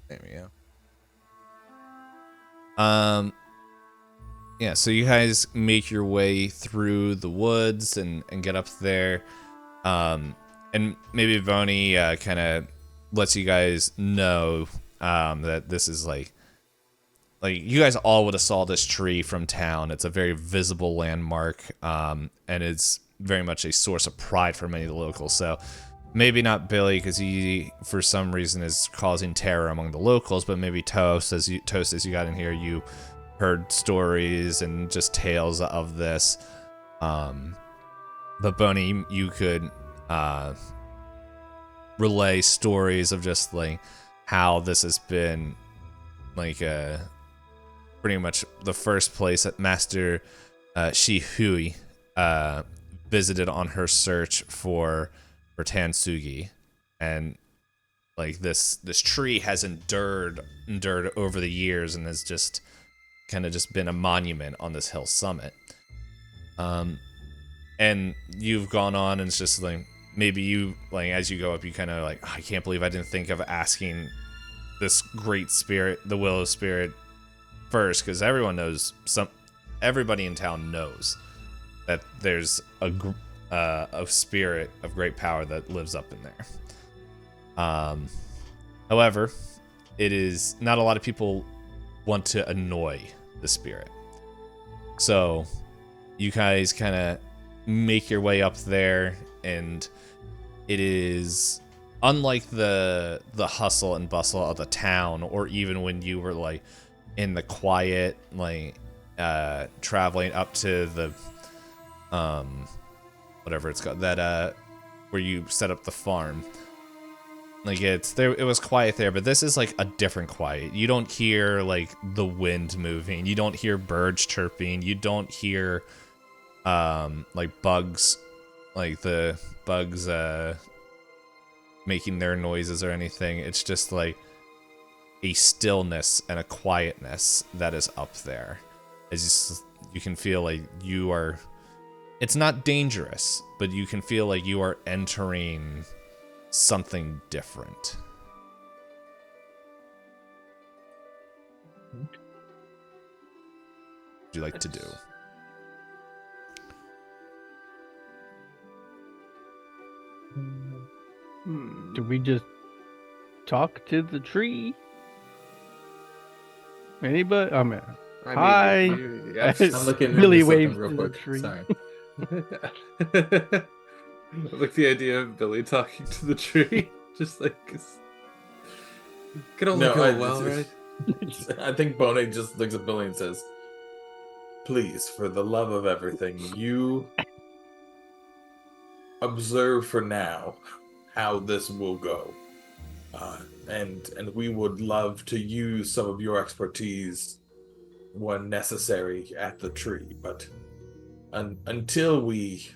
There we go. Yeah, so you guys make your way through the woods and get up there. And maybe Bonnie kind of lets you guys know that this is like you guys all would have saw this tree from town. It's a very visible landmark, and it's very much a source of pride for many of the locals. So maybe not Billy, because he for some reason is causing terror among the locals, but maybe Toast, as you got in here, you heard stories and just tales of this. But Bonnie, you could relay stories of just like how this has been like pretty much the first place that Master Shihui visited on her search for Tansugi, and like this tree has endured over the years and has just kind of just been a monument on this hill summit. And you've gone on, and it's just like maybe you like as you go up, you kind of like, oh, I can't believe I didn't think of asking this great spirit, the Willow Spirit, first, because everybody in town knows that there's a spirit of great power that lives up in there. However, it is not a lot of people want to annoy the spirit. So you guys kind of make your way up there, and it is unlike the hustle and bustle of the town, or even when you were like in the quiet, like traveling up to the whatever it's called, that where you set up the farm. Like it was quiet there, but this is like a different quiet. You don't hear like the wind moving, you don't hear birds chirping, you don't hear like bugs, like the bugs making their noises or anything. It's just like a stillness and a quietness that is up there. As you can feel like you are, it's not dangerous, but you can feel like you are entering something different. What would you like to do? Do we just talk to the tree? Anybody? I mean, hi. I'm looking Billy into something waves real to the quick. tree. Sorry. Like the idea of Billy talking to the tree, just like could only go well, right? I think Bonnie just looks at Billy and says, "Please, for the love of everything, you observe for now how this will go, and we would love to use some of your expertise when necessary at the tree, but until we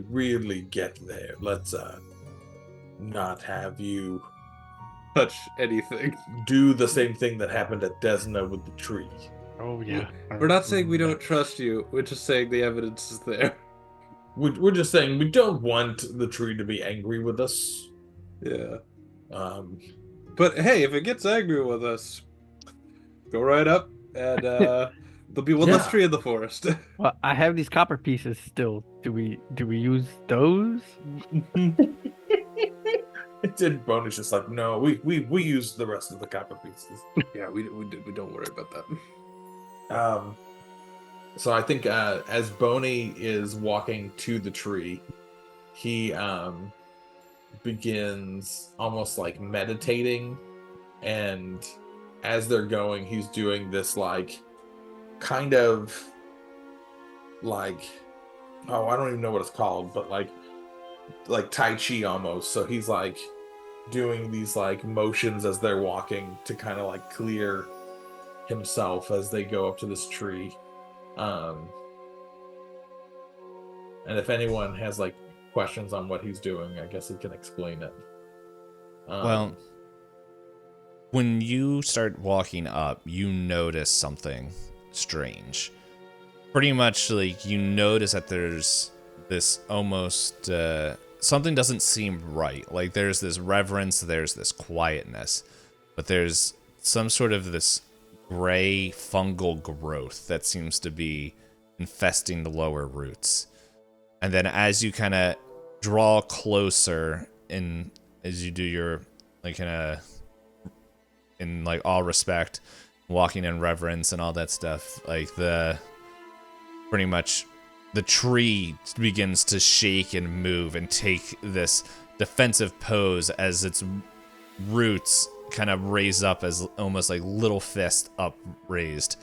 really get there, let's not have you Touch anything. do the same thing that happened at Desna with the tree." Oh yeah. We're not saying we don't trust you. We're just saying the evidence is there. We're just saying we don't want the tree to be angry with us. Yeah. But hey, if it gets angry with us, go right up and there'll be one less tree in the forest. Well, I have these copper pieces still. Do we use those? And Bonnie's just like, no, we use the rest of the copper pieces. Yeah, we don't worry about that. So I think as Boney is walking to the tree, he begins almost like meditating and as they're going, he's doing this like kind of like, oh, I don't even know what it's called, but like Tai Chi almost. So he's like doing these like motions as they're walking to kind of like clear himself as they go up to this tree. And if anyone has like questions on what he's doing, I guess he can explain it. Well, when you start walking up, you notice something strange. Pretty much, like, you notice that there's this almost something doesn't seem right. Like, there's this reverence, there's this quietness, but there's some sort of this gray fungal growth that seems to be infesting the lower roots. And then as you kind of draw closer, and as you do your like in like all respect, walking in reverence and all that stuff, like pretty much the tree begins to shake and move and take this defensive pose as its roots kind of raise up as almost like little fists upraised,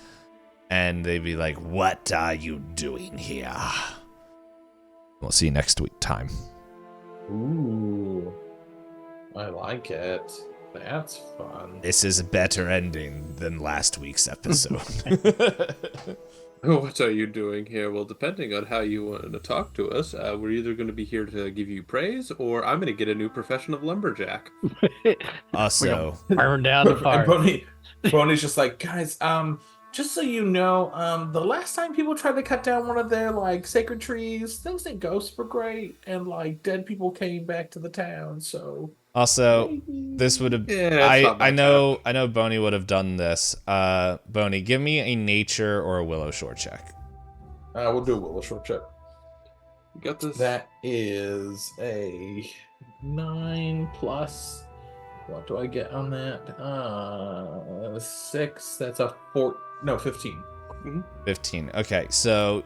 and they'd be like, "What are you doing here?" We'll see you next week time. Ooh, I like it. That's fun. This is a better ending than last week's episode. What are you doing here? Well, depending on how you want to talk to us, we're either going to be here to give you praise, or I'm going to get a new profession of lumberjack. Also, burn down the fire. Boney's just like, guys, just so you know, the last time people tried to cut down one of their like sacred trees, things didn't go super great, and like dead people came back to the town. So this would have. Yeah, I know Boney would have done this. Boney, give me a nature or a willow shore check. We'll do a willow short check. You got this. That is a 9 plus. What do I get on that? 6. That's a 15. 15. Okay, so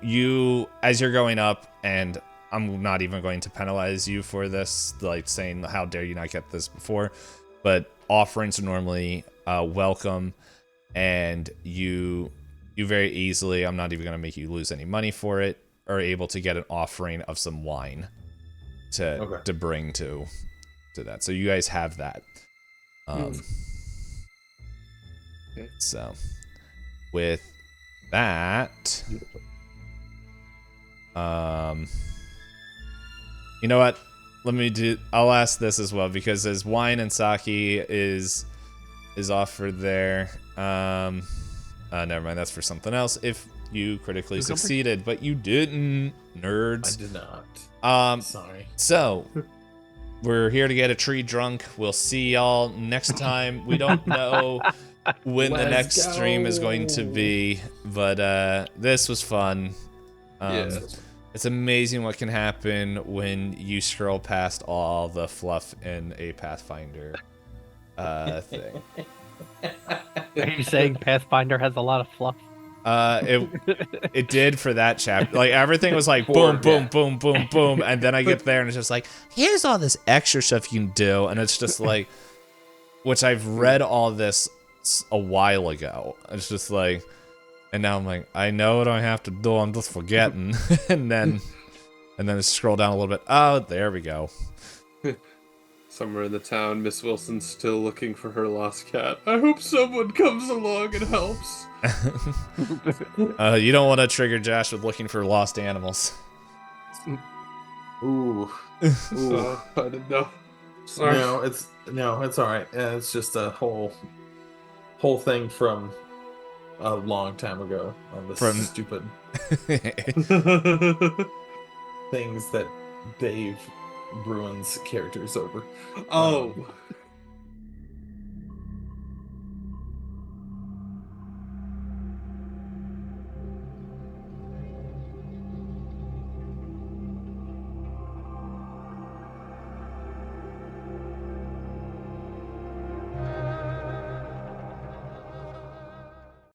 as you're going up, and I'm not even going to penalize you for this, like saying how dare you not get this before, but offerings are normally welcome, and you very easily, I'm not even going to make you lose any money for it, are able to get an offering of some wine to bring to that. So you guys have that. Okay. So with that, you know what? I'll ask this as well, because as wine and sake is offered there. Never mind, that's for something else. If you critically succeeded, but you didn't, nerds. I did not. Sorry. So we're here to get a tree drunk. We'll see y'all next time. We don't know when the next stream is going to be, but this was fun. It's amazing what can happen when you scroll past all the fluff in a Pathfinder thing. Are you saying Pathfinder has a lot of fluff? It did for that chapter. Like, everything was like boom, boom, boom, boom, boom, and then I get there and it's just like, here's all this extra stuff you can do, and it's just like, which I've read all this a while ago. It's just like, and now I'm like, I know what I have to do. I'm just forgetting, and then I scroll down a little bit. Oh, there we go. Somewhere in the town, Miss Wilson's still looking for her lost cat. I hope someone comes along and helps. You don't want to trigger Josh with looking for lost animals. Ooh. I didn't know. Sorry. No, it's all right. It's just a whole thing from a long time ago on this stupid things that Dave ruins characters over. Oh,